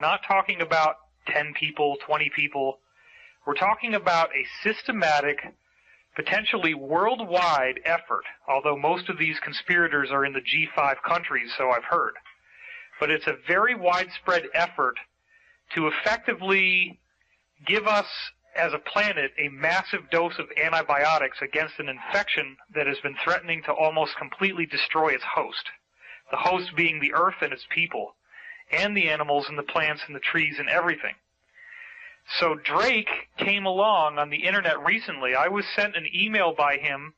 Not talking about 10 people, 20 people. We're talking about a systematic, potentially worldwide effort, although most of these conspirators are in the G5 countries, so I've heard. But it's a very widespread effort to effectively give us, as a planet, a massive dose of antibiotics against an infection that has been threatening to almost completely destroy its host. The host being the Earth and its people, and the animals and the plants and the trees and everything. So Drake came along on the internet recently. I was sent an email by him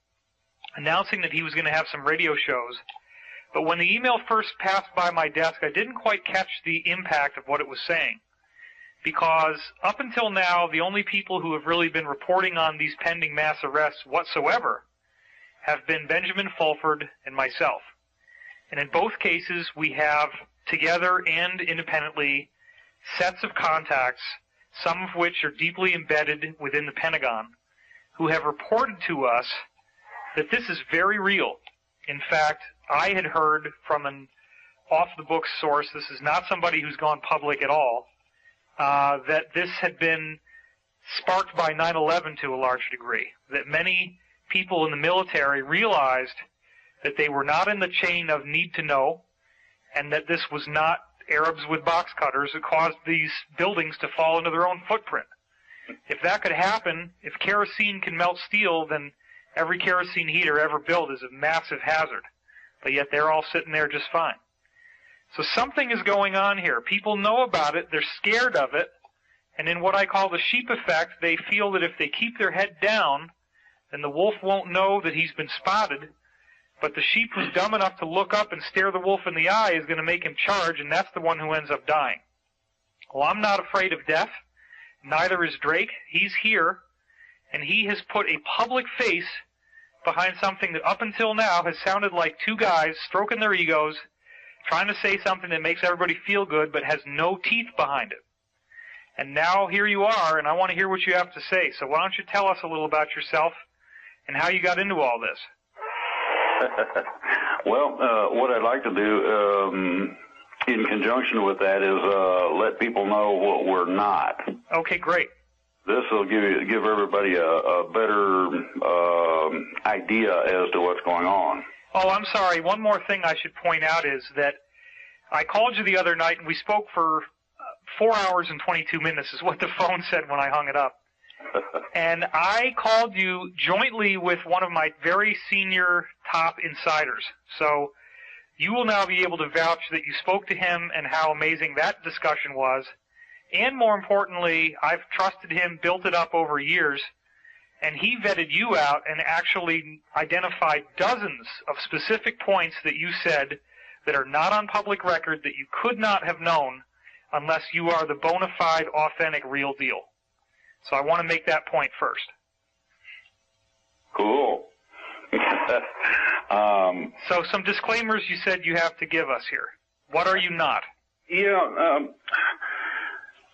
announcing that he was going to have some radio shows. But when the email first passed by my desk, I didn't quite catch the impact of what it was saying. Because up until now, the only people who have really been reporting on these pending mass arrests whatsoever have been Benjamin Fulford and myself. And in both cases, we have, together and independently, sets of contacts, some of which are deeply embedded within the Pentagon, who have reported to us that this is very real. In fact, I had heard from an off-the-books source, this is not somebody who's gone public at all, that this had been sparked by 9/11 to a large degree, that many people in the military realized that they were not in the chain of need to know, and that this was not Arabs with box cutters that caused these buildings to fall into their own footprint. If that could happen, if kerosene can melt steel, then every kerosene heater ever built is a massive hazard. But yet they're all sitting there just fine. So something is going on here. People know about it, they're scared of it, and in what I call the sheep effect, they feel that if they keep their head down, then the wolf won't know that he's been spotted, but the sheep who's dumb enough to look up and stare the wolf in the eye is going to make him charge, and that's the one who ends up dying. Well, I'm not afraid of death. Neither is Drake. He's here, and he has put a public face behind something that up until now has sounded like two guys stroking their egos, trying to say something that makes everybody feel good but has no teeth behind it. And now here you are, and I want to hear what you have to say. So why don't you tell us a little about yourself and how you got into all this? Well, what I'd like to do in conjunction with that is let people know what we're not. Okay, great. This will give everybody a better idea as to what's going on. Oh, I'm sorry. One more thing I should point out is that I called you the other night, and we spoke for 4 hours and 22 minutes is what the phone said when I hung it up. And I called you jointly with one of my very senior top insiders. So you will now be able to vouch that you spoke to him and how amazing that discussion was. And more importantly, I've trusted him, built it up over years, and he vetted you out and actually identified dozens of specific points that you said that are not on public record that you could not have known unless you are the bona fide, authentic, real deal. So I want to make that point first. Cool. So some disclaimers you said you have to give us here. What are you not? Yeah,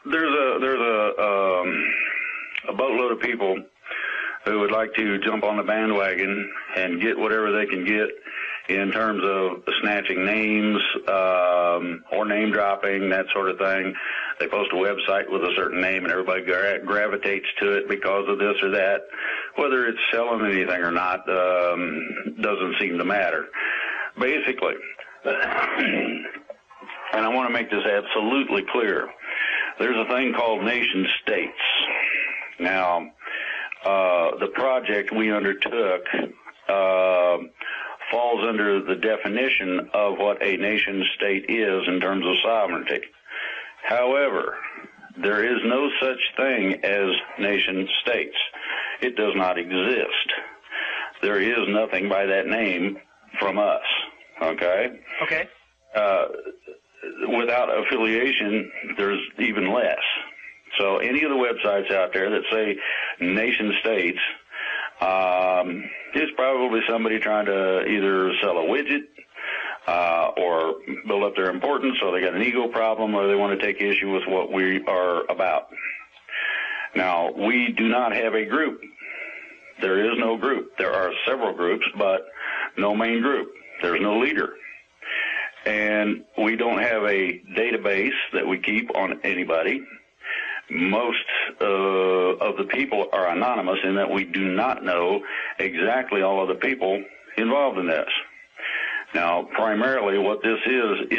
there's a boatload of people who would like to jump on the bandwagon and get whatever they can get in terms of snatching names or name dropping, that sort of thing. They post a website with a certain name and everybody gravitates to it because of this or that. Whether it's selling anything or not doesn't seem to matter. Basically, and I want to make this absolutely clear, there's a thing called nation states. Now, the project we undertook falls under the definition of what a nation state is in terms of sovereignty. However, there is no such thing as nation states. It does not exist. There is nothing by that name from us, okay? Okay. Without affiliation, there's even less. So any of the websites out there that say nation states is probably somebody trying to either sell a widget or build up their importance, or they got an ego problem, or they want to take issue with what we are about. Now, we do not have a group. There is no group. There are several groups, but no main group. There's no leader. And we don't have a database that we keep on anybody. Most of the people are anonymous in that we do not know exactly all of the people involved in this. Now, primarily what this was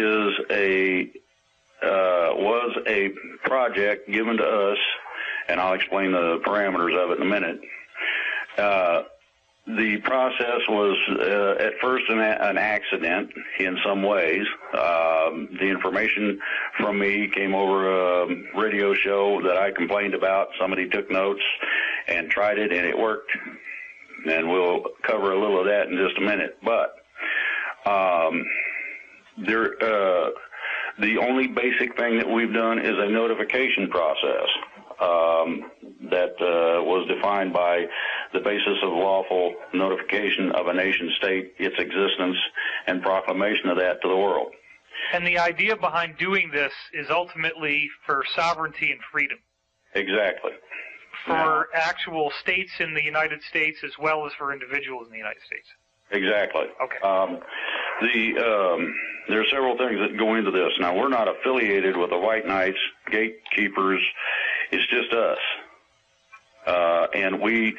a project given to us, and I'll explain the parameters of it in a minute. The process was at first an accident in some ways. The information from me came over a radio show that I complained about. Somebody took notes and tried it, and it worked. And we'll cover a little of that in just a minute. But the only basic thing that we've done is a notification process that was defined by the basis of lawful notification of a nation state, its existence, and proclamation of that to the world. And the idea behind doing this is ultimately for sovereignty and freedom. Exactly. For actual states in the United States as well as for individuals in the United States. Exactly. Okay. There are several things that go into this. Now, we're not affiliated with the White Knights, gatekeepers. It's just us. And we,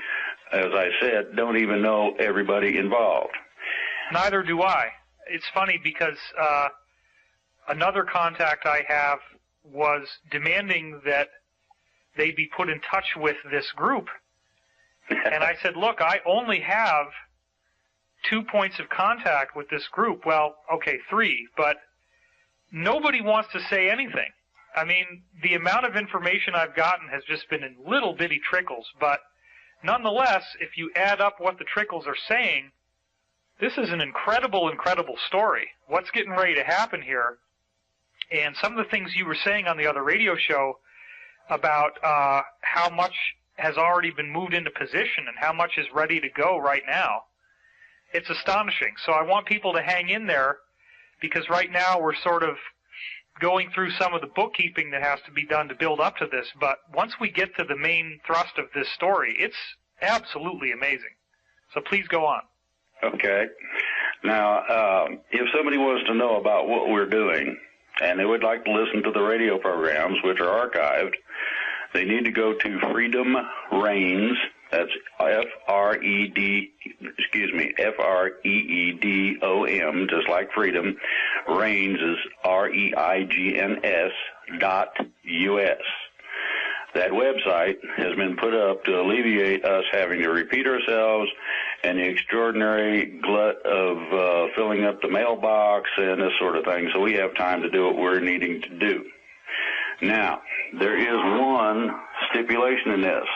as I said, don't even know everybody involved. Neither do I. It's funny because another contact I have was demanding that they be put in touch with this group. And I said, look, I only have 2 points of contact with this group. Well, okay, 3, but nobody wants to say anything. I mean, the amount of information I've gotten has just been in little bitty trickles, but nonetheless, if you add up what the trickles are saying, this is an incredible, incredible story. What's getting ready to happen here? And some of the things you were saying on the other radio show about how much has already been moved into position and how much is ready to go right now, it's astonishing. So I want people to hang in there, because right now we're sort of going through some of the bookkeeping that has to be done to build up to this. But once we get to the main thrust of this story, it's absolutely amazing. So please go on. Okay. Now, if somebody wants to know about what we're doing, and they would like to listen to the radio programs, which are archived, they need to go to Freedom Reigns. That's Freedom, just like freedom. Reigns is REIGNS.US. That website has been put up to alleviate us having to repeat ourselves and the extraordinary glut of filling up the mailbox and this sort of thing, so we have time to do what we're needing to do. Now, there is one stipulation in this,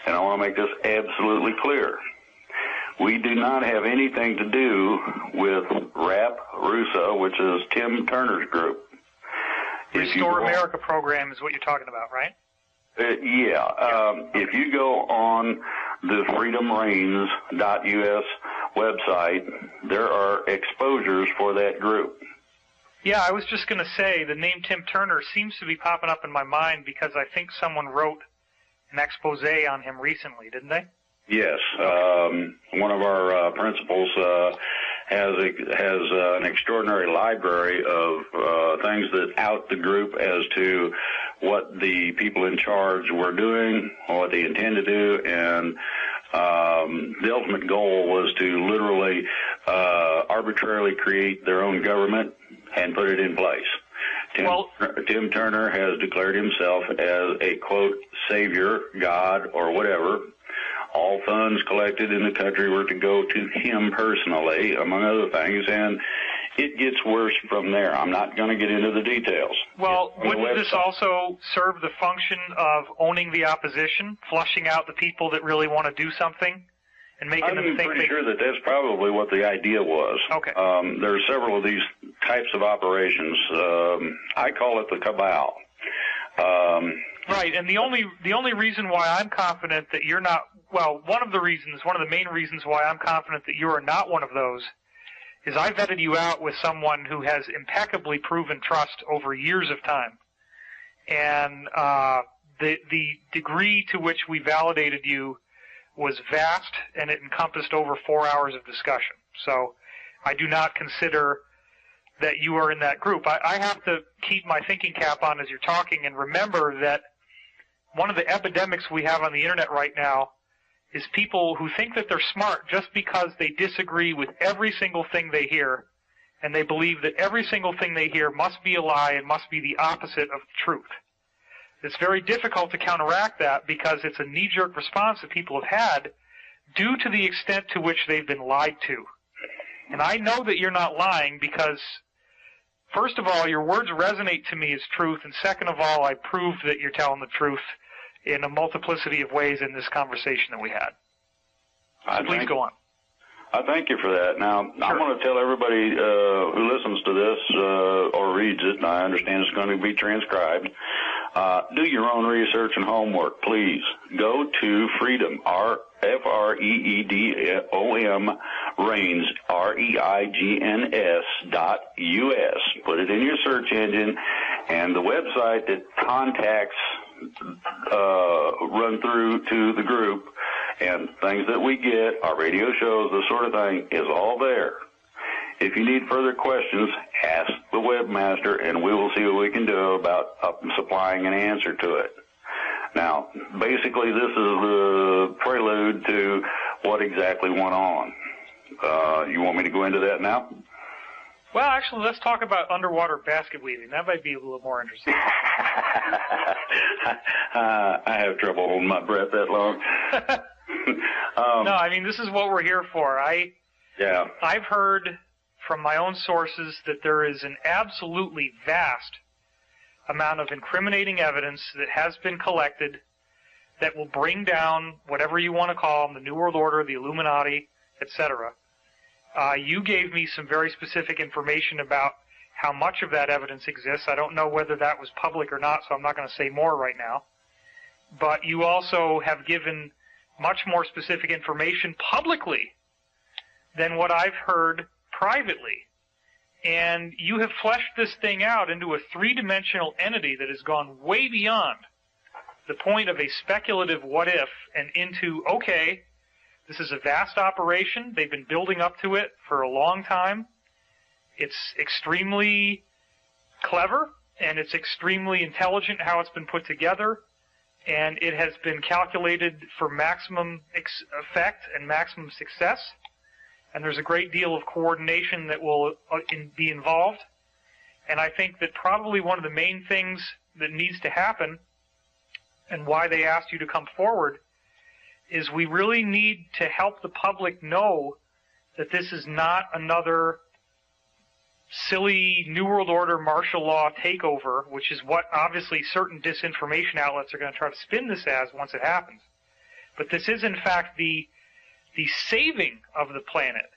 and I want to make this absolutely clear. We do not have anything to do with RAP Russo, which is Tim Turner's group. Restore America program is what you're talking about, right? If you go on the freedomreigns.us website, there are exposures for that group. Yeah, I was just going to say the name Tim Turner seems to be popping up in my mind because I think someone wrote an expose on him recently, didn't they? Yes. One of our principals has an extraordinary library of things that out the group as to what the people in charge were doing, what they intend to do, and the ultimate goal was to literally arbitrarily create their own government and put it in place. Tim Turner has declared himself as a, quote, savior, God, or whatever. All funds collected in the country were to go to him personally, among other things, and it gets worse from there. I'm not going to get into the details. Well, wouldn't this also serve the function of owning the opposition, flushing out the people that really want to do something, and making them think I'm pretty sure that that's probably what the idea was. Okay. There are several of these types of operations. I call it the cabal. Right, and the only reason why I'm confident that you're not, well, one of the main reasons why I'm confident that you are not one of those is I vetted you out with someone who has impeccably proven trust over years of time. And the degree to which we validated you was vast, and it encompassed over 4 hours of discussion. So I do not consider that you are in that group. I have to keep my thinking cap on as you're talking and remember that one of the epidemics we have on the internet right now is people who think that they're smart just because they disagree with every single thing they hear, and they believe that every single thing they hear must be a lie and must be the opposite of the truth. It's very difficult to counteract that because it's a knee-jerk response that people have had due to the extent to which they've been lied to. And I know that you're not lying because, first of all, your words resonate to me as truth, and second of all, I proved that you're telling the truth in a multiplicity of ways in this conversation that we had. So please go on. I thank you for that. Now, sure. I'm going to tell everybody who listens to this or reads it, and I understand it's going to be transcribed, do your own research and homework, please. Go to Freedom, Freedom, Reigns, REIGNS.US. Put it in your search engine, and the website that contacts run through to the group and things that we get, our radio shows, this sort of thing, is all there. If you need further questions, ask the webmaster, and we will see what we can do about supplying an answer to it. Now, basically, this is the prelude to what exactly went on. You want me to go into that now? Well, actually, let's talk about underwater basket weaving. That might be a little more interesting. I have trouble holding my breath that long. No, I mean, this is what we're here for. I've heard from my own sources that there is an absolutely vast amount of incriminating evidence that has been collected that will bring down whatever you want to call them, the New World Order, the Illuminati, etc. You gave me some very specific information about how much of that evidence exists. I don't know whether that was public or not, so I'm not going to say more right now. But you also have given much more specific information publicly than what I've heard privately. And you have fleshed this thing out into a three-dimensional entity that has gone way beyond the point of a speculative what-if and into, okay, this is a vast operation. They've been building up to it for a long time. It's extremely clever, and it's extremely intelligent how it's been put together, and it has been calculated for maximum effect and maximum success. And there's a great deal of coordination that will be involved. And I think that probably one of the main things that needs to happen, and why they asked you to come forward, is we really need to help the public know that this is not another silly New World Order martial law takeover, which is what obviously certain disinformation outlets are going to try to spin this as once it happens. But this is in fact the saving of the planet.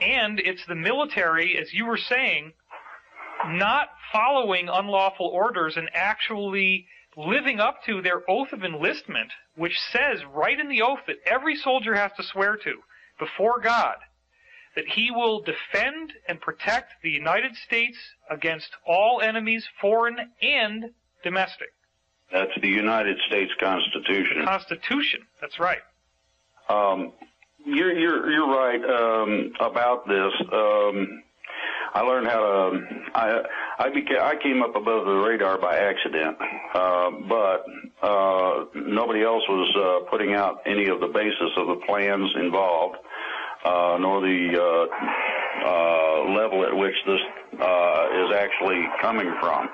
And it's the military, as you were saying, not following unlawful orders and actually living up to their oath of enlistment, which says right in the oath that every soldier has to swear to before God that he will defend and protect the United States against all enemies, foreign and domestic. That's the United States Constitution. The Constitution, that's right. You're right about this. I learned how to. I came up above the radar by accident, but nobody else was putting out any of the basis of the plans involved, nor the level at which this is actually coming from.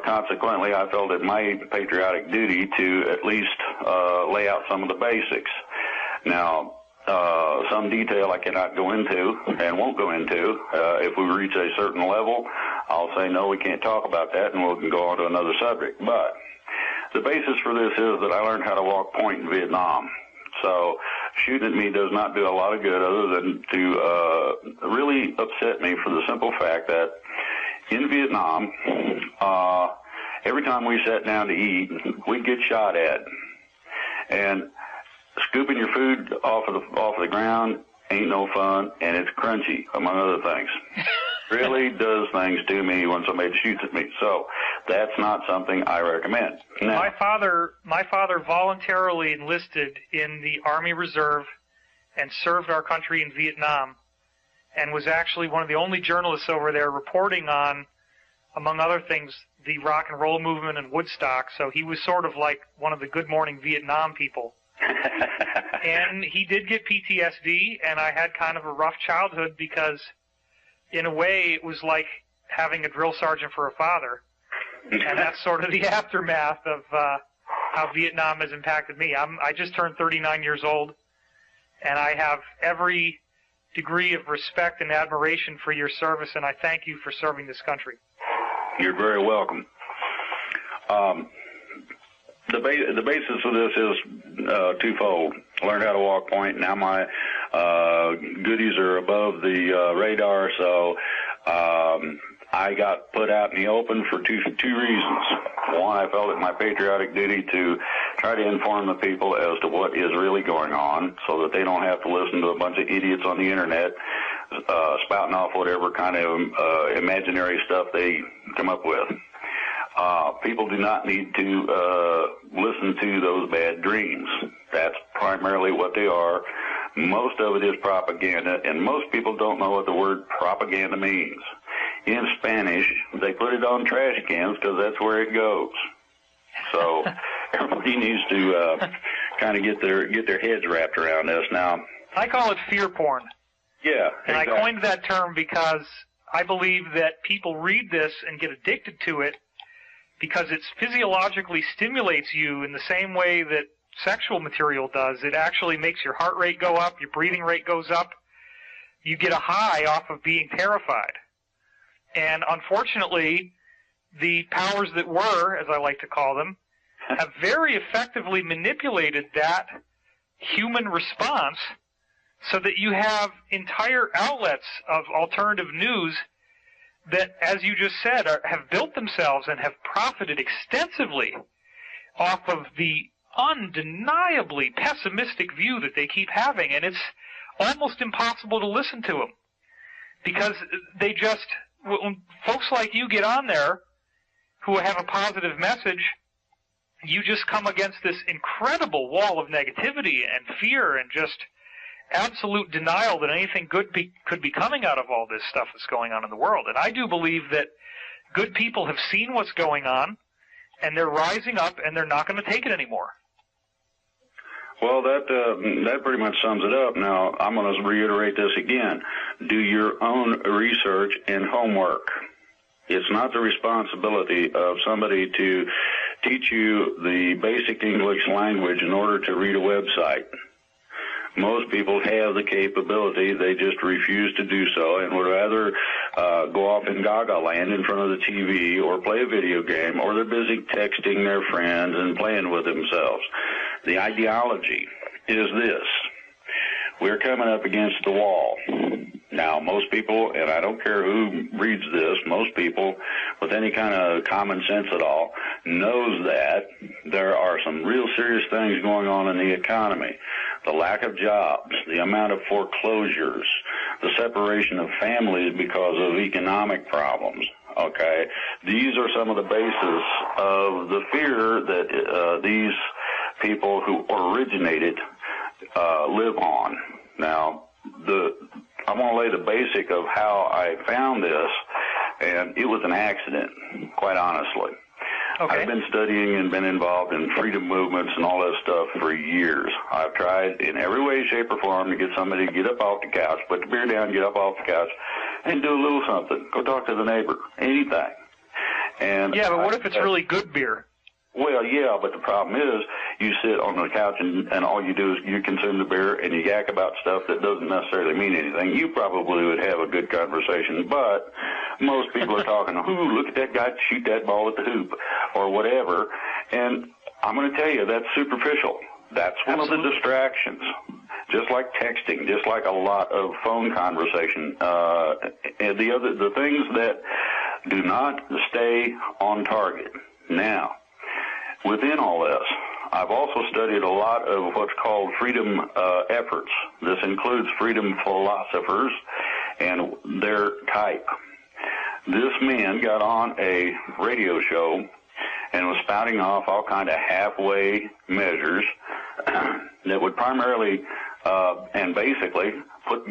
Consequently, I felt it my patriotic duty to at least lay out some of the basics. Now, some detail I cannot go into and won't go into. If we reach a certain level, I'll say, no, we can't talk about that, and we can go on to another subject. But the basis for this is that I learned how to walk point in Vietnam. So shooting at me does not do a lot of good other than to really upset me for the simple fact that in Vietnam, every time we sat down to eat, we'd get shot at. And scooping your food off of the ground ain't no fun, and it's crunchy, among other things. Really does things to me when somebody shoots at me. So that's not something I recommend. Now, my father voluntarily enlisted in the Army Reserve and served our country in Vietnam. and was actually one of the only journalists over there reporting on, among other things, the rock and roll movement in Woodstock. So he was sort of like one of the Good Morning Vietnam people. And he did get PTSD, and I had kind of a rough childhood because, in a way, it was like having a drill sergeant for a father. And that's sort of the aftermath of how Vietnam has impacted me. I just turned 39 years old, and I have every degree of respect and admiration for your service, and I thank you for serving this country. You're very welcome. The basis of this is twofold. Learned how to walk point. Now my goodies are above the radar, so I got put out in the open for two reasons. One, I felt it my patriotic duty to try to inform the people as to what is really going on so that they don't have to listen to a bunch of idiots on the internet spouting off whatever kind of imaginary stuff they come up with. People do not need to listen to those bad dreams. That's primarily what they are. Most of it is propaganda, and most people don't know what the word propaganda means. In Spanish, they put it on trash cans because that's where it goes. So everybody needs to kind of get their heads wrapped around this. Now, I call it fear porn. Yeah, and exactly. I coined that term because I believe that people read this and get addicted to it because it physiologically stimulates you in the same way that sexual material does. It actually makes your heart rate go up, your breathing rate goes up. You get a high off of being terrified. And unfortunately, the powers that were, as I like to call them, have very effectively manipulated that human response so that you have entire outlets of alternative news that, as you just said, have built themselves and have profited extensively off of the undeniably pessimistic view that they keep having. And it's almost impossible to listen to them because they just, when folks like you get on there who have a positive message, you just come against this incredible wall of negativity and fear and just absolute denial that anything good could be coming out of all this stuff that's going on in the world. And I do believe that good people have seen what's going on, and they're rising up, and they're not going to take it anymore. Well, that pretty much sums it up. Now, I'm going to reiterate this again. Do your own research and homework. It's not the responsibility of somebody to teach you the basic English language in order to read a website. Most people have the capability, they just refuse to do so and would rather go off in gaga land in front of the TV or play a video game, or they're busy texting their friends and playing with themselves. The ideology is this. We're coming up against the wall. Now, most people, and I don't care who reads this, most people with any kind of common sense at all knows that there are some real serious things going on in the economy. The lack of jobs, the amount of foreclosures, the separation of families because of economic problems. Okay, these are some of the basis of the fear that these people who originated live on. Now, I want to lay the basic of how I found this, and it was an accident, quite honestly. Okay. I've been studying and been involved in freedom movements and all that stuff for years. I've tried in every way, shape, or form to get somebody to get up off the couch, put the beer down, get up off the couch, and do a little something. Go talk to the neighbor, anything. And yeah, but what if it's really good beer? Well, yeah, but the problem is you sit on the couch and all you do is you consume the beer and you yak about stuff that doesn't necessarily mean anything. You probably would have a good conversation, but most people are talking, ooh, look at that guy shoot that ball at the hoop or whatever. And I'm going to tell you, that's superficial. That's one of the distractions. Just like texting, just like a lot of phone conversation. And the things that do not stay on target. Now, within all this, I've also studied a lot of what's called freedom efforts. This includes freedom philosophers and their type. This man got on a radio show and was spouting off all kind of halfway measures that would primarily and basically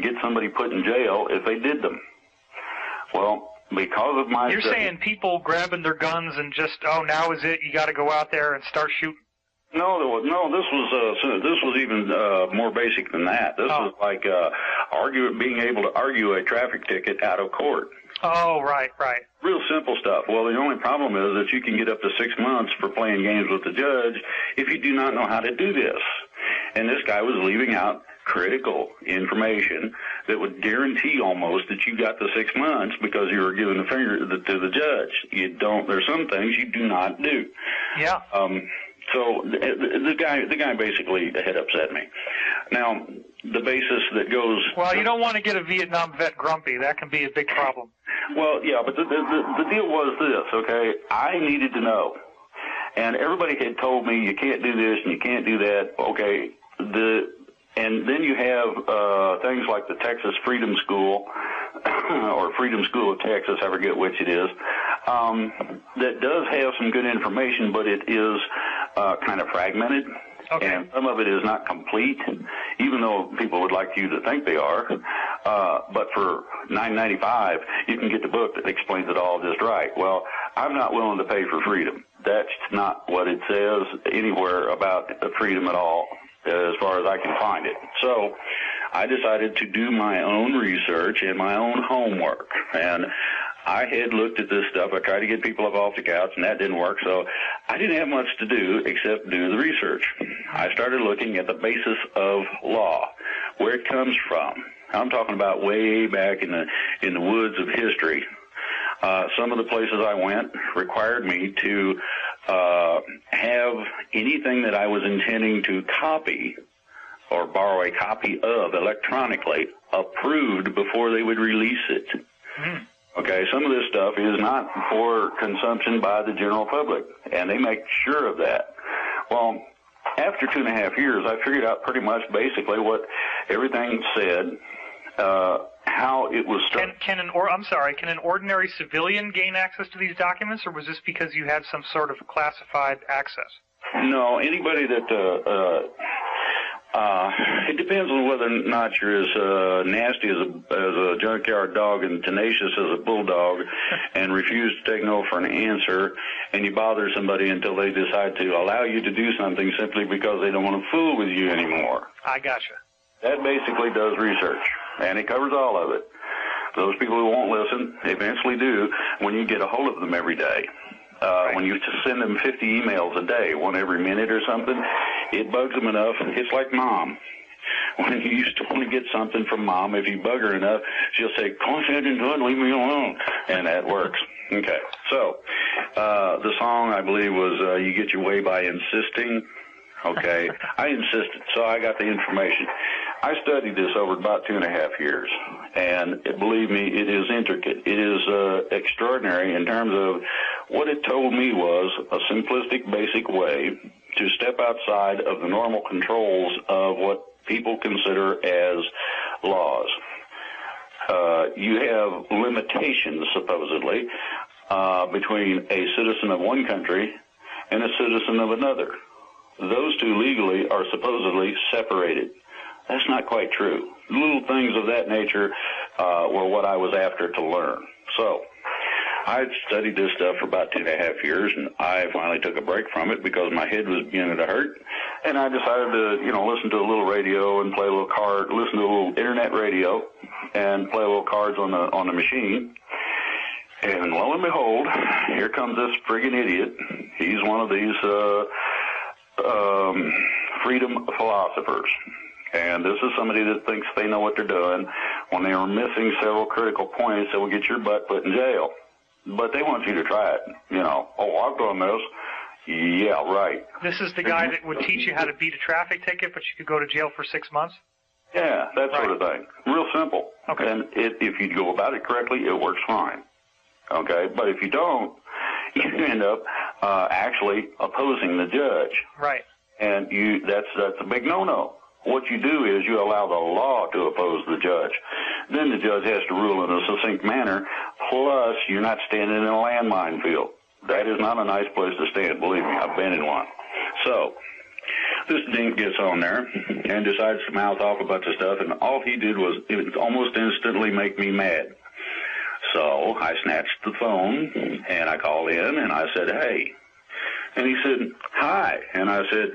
get somebody put in jail if they did them. Well, because of my... You're saying people grabbing their guns and just, now is it, you got to go out there and start shooting? No, this was even more basic than that. This was like being able to argue a traffic ticket out of court. Oh, right. Real simple stuff. Well, the only problem is that you can get up to 6 months for playing games with the judge if you do not know how to do this. And this guy was leaving out critical information that would guarantee almost that you got the 6 months because you were giving the finger to the judge. There's some things you do not do. Yeah. So the guy basically had upset me. Now, the basis that goes... Well, you don't want to get a Vietnam vet grumpy. That can be a big problem. Well, yeah, but the deal was this, okay? I needed to know. And everybody had told me you can't do this and you can't do that, okay? And then you have things like the Texas Freedom School or Freedom School of Texas, I forget which it is, that does have some good information, but it is kind of fragmented. Okay. And some of it is not complete, even though people would like you to think they are. But for $9.95, you can get the book that explains it all just right. Well, I'm not willing to pay for freedom. That's not what it says anywhere about freedom at all, as far as I can find it. So I decided to do my own research and my own homework. And I had looked at this stuff. I tried to get people up off the couch, and that didn't work. So I didn't have much to do except do the research. I started looking at the basis of law, where it comes from. I'm talking about way back in the woods of history. Some of the places I went required me to have anything that I was intending to copy or borrow a copy of electronically approved before they would release it. Mm. Okay, some of this stuff is not for consumption by the general public, and they make sure of that. Well, after 2.5 years, I figured out pretty much basically what everything said, how it was structured. Can an ordinary civilian gain access to these documents, or was this because you had some sort of classified access? No, anybody that it depends on whether or not you're as nasty as a junkyard dog and tenacious as a bulldog and refuse to take no for an answer, and you bother somebody until they decide to allow you to do something simply because they don't want to fool with you anymore. I gotcha. That basically does research, and it covers all of it. Those people who won't listen eventually do when you get a hold of them every day. Right. When you send them 50 emails a day, one every minute or something, it bugs them enough. It's like Mom. When you used to want to get something from Mom, if you bug her enough, she'll say, "Concentrate into it, leave me alone." And that works. Okay. So, the song, I believe, was You Get Your Way by Insisting. Okay. I insisted, so I got the information. I studied this over about 2.5 years, and believe me, it is intricate. It is extraordinary in terms of what it told me was a simplistic, basic way to step outside of the normal controls of what people consider as laws. You have limitations, supposedly, between a citizen of one country and a citizen of another. Those two legally are supposedly separated. That's not quite true. Little things of that nature were what I was after to learn. So I studied this stuff for about 2.5 years, and I finally took a break from it because my head was beginning to hurt. And I decided to, listen to a little radio and play a little listen to a little internet radio and play a little cards on the machine. And lo and behold, here comes this friggin' idiot. He's one of these freedom philosophers. And this is somebody that thinks they know what they're doing. When they are missing several critical points, they will get your butt put in jail. But they want you to try it. I've done this. Yeah, right. This is the guy that would teach you how to beat a traffic ticket, but you could go to jail for 6 months? Yeah, that sort of thing. Real simple. Okay. And if you go about it correctly, it works fine. Okay? But if you don't, you end up actually opposing the judge. Right. And that's a big no-no. What you do is you allow the law to oppose the judge. Then the judge has to rule in a succinct manner, plus you're not standing in a landmine field. That is not a nice place to stand, believe me. I've been in one. So this dink gets on there and decides to mouth off a bunch of stuff, and all he did was almost instantly make me mad. So I snatched the phone, and I called in, and I said, hey. And he said, hi. And I said,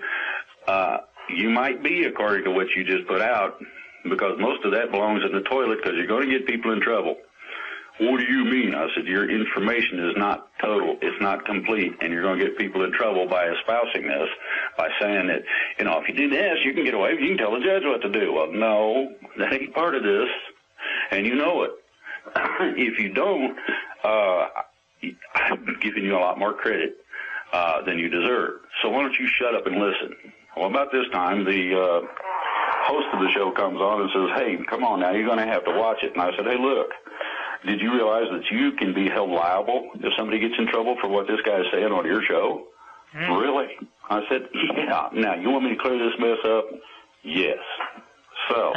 you might be, according to what you just put out, because most of that belongs in the toilet because you're going to get people in trouble. What do you mean? I said, your information is not total. It's not complete, and you're going to get people in trouble by espousing this, by saying that, if you do this, you can get away. You can tell the judge what to do. Well, no, that ain't part of this, and you know it. If you don't, I'm giving you a lot more credit than you deserve. So why don't you shut up and listen? Well, about this time, the host of the show comes on and says, hey, come on now, you're going to have to watch it. And I said, hey, look, did you realize that you can be held liable if somebody gets in trouble for what this guy is saying on your show? Really? I said, yeah. Now, you want me to clear this mess up? Yes. So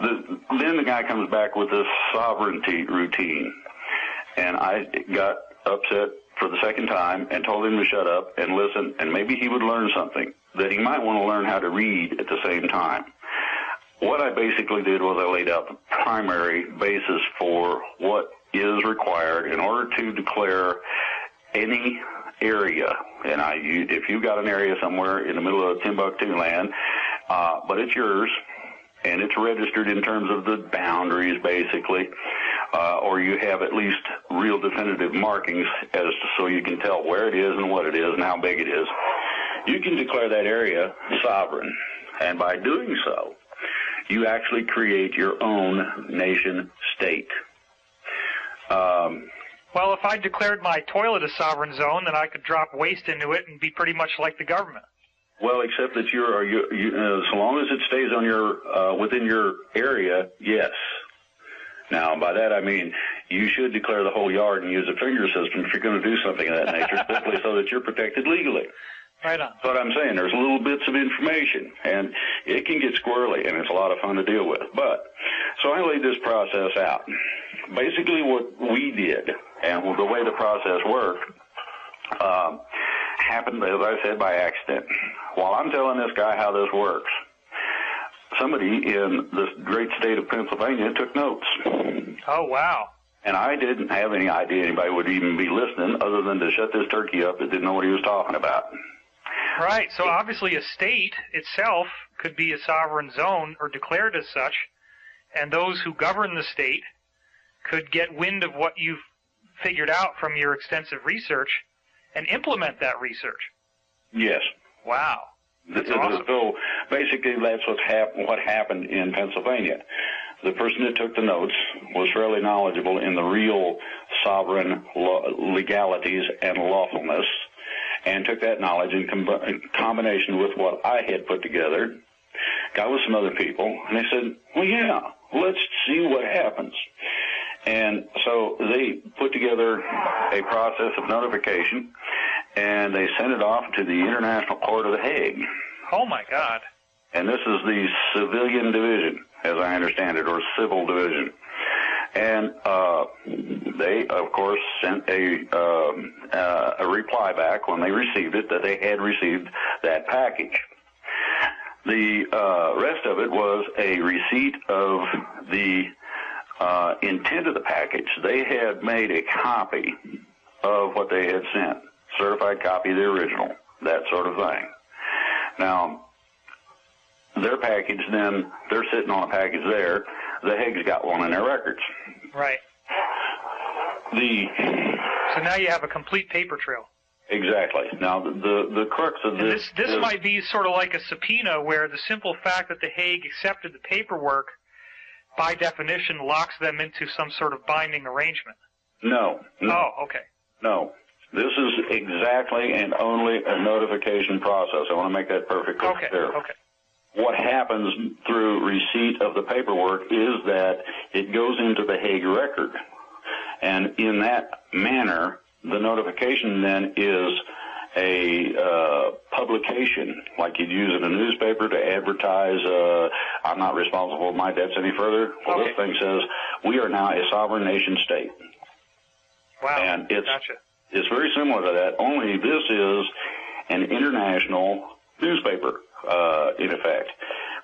then the guy comes back with this sovereignty routine, and I got upset for the second time and told him to shut up and listen, and maybe he would learn something, that he might want to learn how to read at the same time. What I basically did was I laid out the primary basis for what is required in order to declare any area. And if you've got an area somewhere in the middle of Timbuktu land, but it's yours, and it's registered in terms of the boundaries, basically, or you have at least real definitive markings so you can tell where it is and what it is and how big it is, you can declare that area sovereign. And by doing so, you actually create your own nation state. Well, if I declared my toilet a sovereign zone, then I could drop waste into it and be pretty much like the government. Well, except that so long as it stays on within your area, yes. Now, by that I mean you should declare the whole yard and use a finger system if you're going to do something of that nature, simply so that you're protected legally. Right on. That's what I'm saying. There's little bits of information, and it can get squirrely, and it's a lot of fun to deal with. So I laid this process out. Basically what we did, and the way the process worked, happened, as I said, by accident. While I'm telling this guy how this works, somebody in this great state of Pennsylvania took notes. Oh, wow. And I didn't have any idea anybody would even be listening other than to shut this turkey up that didn't know what he was talking about. Right, so obviously a state itself could be a sovereign zone or declared as such, and those who govern the state could get wind of what you've figured out from your extensive research and implement that research. Yes. Wow. That's awesome. So basically that's what happened in Pennsylvania. The person that took the notes was fairly knowledgeable in the real sovereign legalities and lawfulness, and took that knowledge in combination with what I had put together, got with some other people, and they said, well, yeah, let's see what happens. And so they put together a process of notification, and they sent it off to the International Court of The Hague. Oh, my God. And this is the civilian division, as I understand it, or civil division. And they, of course, sent a reply back when they received it that they had received that package. The rest of it was a receipt of the intent of the package. They had made a copy of what they had sent, certified copy of the original, that sort of thing. Now, their package then, they're sitting on a package there. The Hague's got one in their records. Right. So now you have a complete paper trail. Exactly. Now, the crux of this might be sort of like a subpoena where the simple fact that the Hague accepted the paperwork, by definition, locks them into some sort of binding arrangement. No. Oh, okay. No. This is exactly and only a notification process. I want to make that perfectly clear. Okay. What happens through receipt of the paperwork is that it goes into the Hague record. And in that manner, the notification then is a publication, like you'd use in a newspaper to advertise, I'm not responsible for my debts any further. Well, This thing says, we are now a sovereign nation state. Wow, and gotcha. It's very similar to that, only this is an international newspaper, in effect.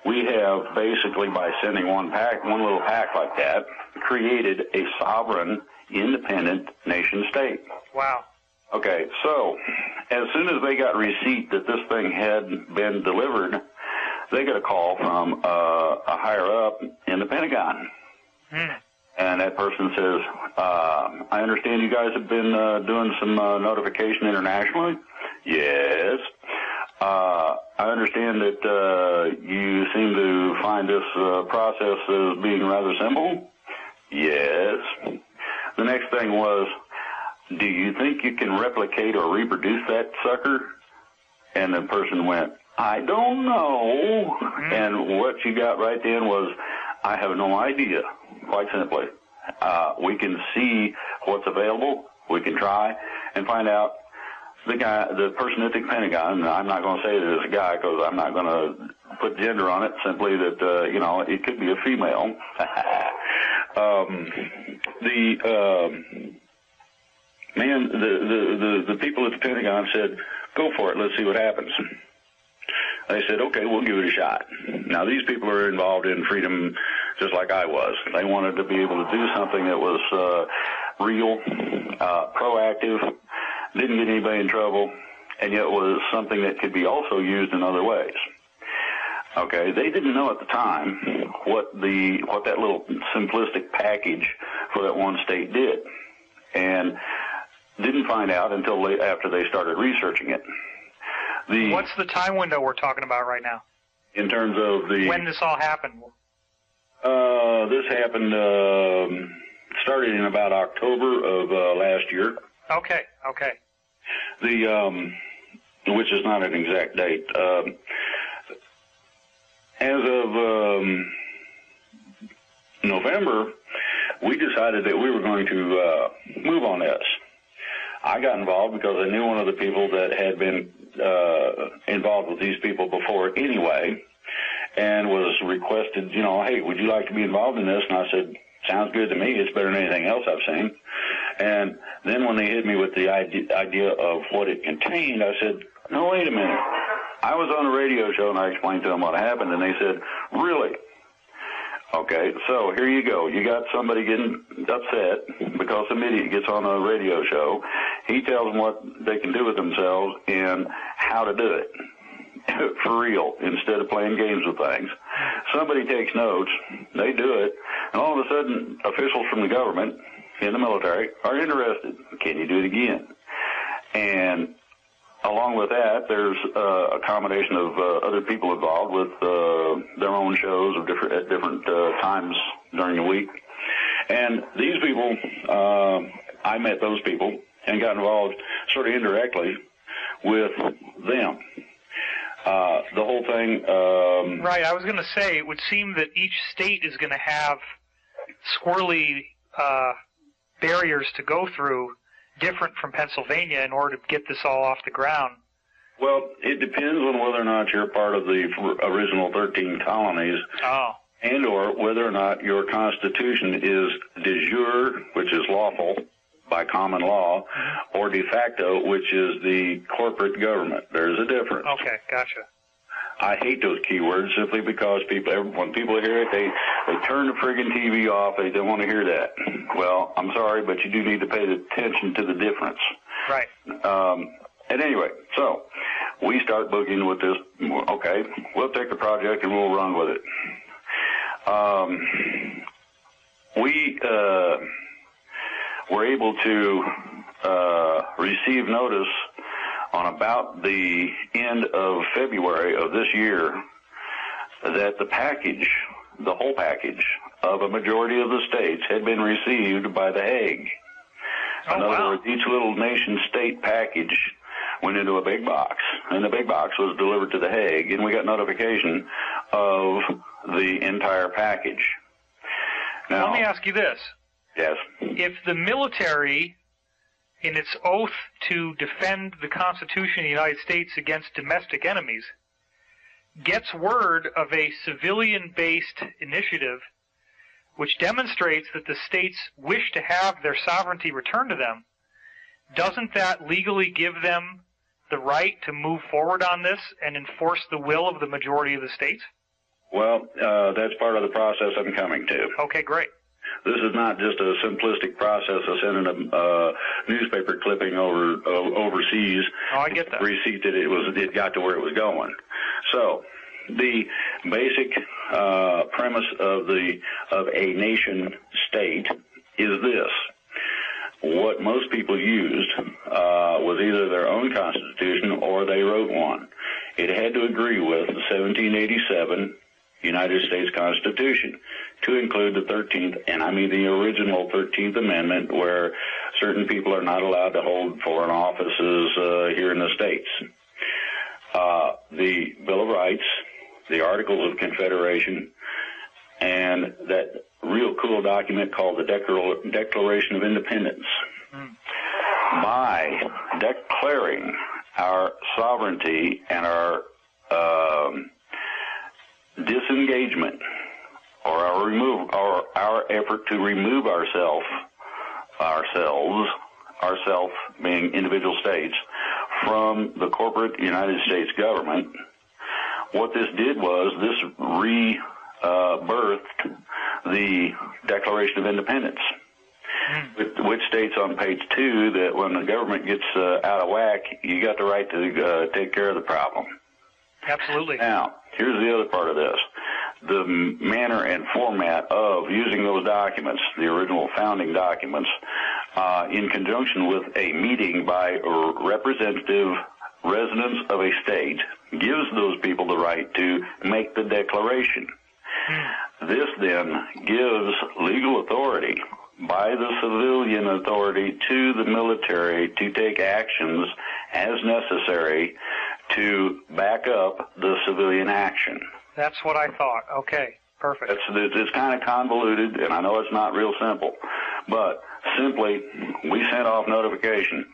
We have basically, by sending one little pack like that, created a sovereign, independent nation-state. Wow. Okay, so as soon as they got receipt that this thing had been delivered, they got a call from a higher up in the Pentagon. And that person says, I understand you guys have been doing some notification internationally. Yes. I understand that you seem to find this process as being rather simple. Yes. The next thing was, do you think you can replicate or reproduce that sucker? And the person went, I don't know. And what you got right then was, I have no idea, quite simply. We can see what's available. We can try and find out. The person at the Pentagon, I'm not going to say that it's a guy because I'm not going to put gender on it, simply that, it could be a female. The people at the Pentagon said, go for it, let's see what happens. They said, okay, we'll give it a shot. Now, these people are involved in freedom just like I was. They wanted to be able to do something that was real, proactive, didn't get anybody in trouble, and yet was something that could be also used in other ways. Okay, they didn't know at the time what that little simplistic package for that one state did, and didn't find out until after they started researching it. What's the time window we're talking about right now? In terms of when this all happened? This happened, started in about October of last year. Okay. Which is not an exact date. As of November, we decided that we were going to move on this. I got involved because I knew one of the people that had been involved with these people before anyway, and was requested, hey, would you like to be involved in this? And I said, sounds good to me. It's better than anything else I've seen. And then when they hit me with the idea of what it contained, I said, no, wait a minute. I was on a radio show, and I explained to them what happened, and they said, really? Okay, so here you go. You got somebody getting upset because some idiot gets on a radio show. He tells them what they can do with themselves and how to do it for real instead of playing games with things. Somebody takes notes, they do it, and all of a sudden officials from the government in the military are interested. Can you do it again? And along with that, there's a combination of other people involved with their own shows at different times during the week. And these people, I met those people and got involved sort of indirectly with them. The whole thing... right, I was going to say, it would seem that each state is going to have squirrely barriers to go through, different from Pennsylvania, in order to get this all off the ground. Well, it depends on whether or not you're part of the original 13 colonies, and or whether or not your constitution is de jure, which is lawful by common law, or de facto, which is the corporate government. There's a difference. Okay, gotcha. I hate those keywords simply because when people hear it, they turn the friggin' TV off. They don't want to hear that. Well, I'm sorry, but you do need to pay attention to the difference. Right. At any rate, so we start boogieing with this. Okay, we'll take the project and we'll run with it. We were able to receive notice on about the end of February of this year that the whole package of a majority of the states had been received by The Hague. In other words, each little nation-state package went into a big box, and the big box was delivered to The Hague, and we got notification of the entire package. Now, let me ask you this. Yes. If the military, in its oath to defend the Constitution of the United States against domestic enemies, gets word of a civilian-based initiative which demonstrates that the states wish to have their sovereignty returned to them, doesn't that legally give them the right to move forward on this and enforce the will of the majority of the states? Well, that's part of the process I'm coming to. Okay, great. This is not just a simplistic process of sending a newspaper clipping overseas. Oh, I get that. Receipt that it got to where it was going. So the basic premise of a nation state is this. What most people used was either their own constitution or they wrote one. It had to agree with the 1787 United States Constitution to include the 13th, and I mean the original 13th Amendment, where certain people are not allowed to hold foreign offices here in the States. The Bill of Rights, the Articles of Confederation, and that real cool document called the Declaration of Independence. By declaring our sovereignty and our disengagement or our effort to remove ourselves being individual states, from the corporate United States government, what this did was this rebirthed the Declaration of Independence, which states on page 2 that when the government gets out of whack, you got the right to take care of the problem. Absolutely. Now, here's the other part of this. The manner and format of using those documents, the original founding documents, in conjunction with a meeting by representative residents of a state, gives those people the right to make the declaration. This then gives legal authority by the civilian authority to the military to take actions as necessary to back up the civilian action. That's what I thought. Okay, perfect. It's kind of convoluted, and I know it's not real simple, but simply, we sent off notification.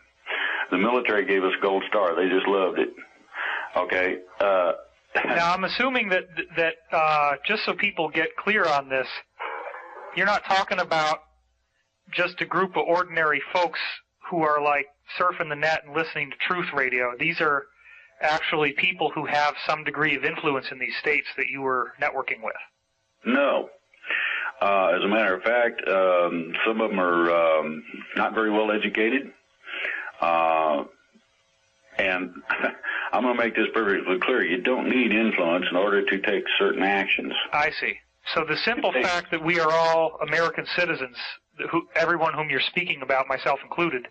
The military gave us gold star. They just loved it. Okay. Now, I'm assuming that just so people get clear on this, you're not talking about just a group of ordinary folks who are like surfing the net and listening to truth radio. These are actually people who have some degree of influence in these states that you were networking with. No. As a matter of fact, some of them are not very well educated. And I'm going to make this perfectly clear. You don't need influence in order to take certain actions. I see. So the simple fact that we are all American citizens, everyone whom you're speaking about, myself included,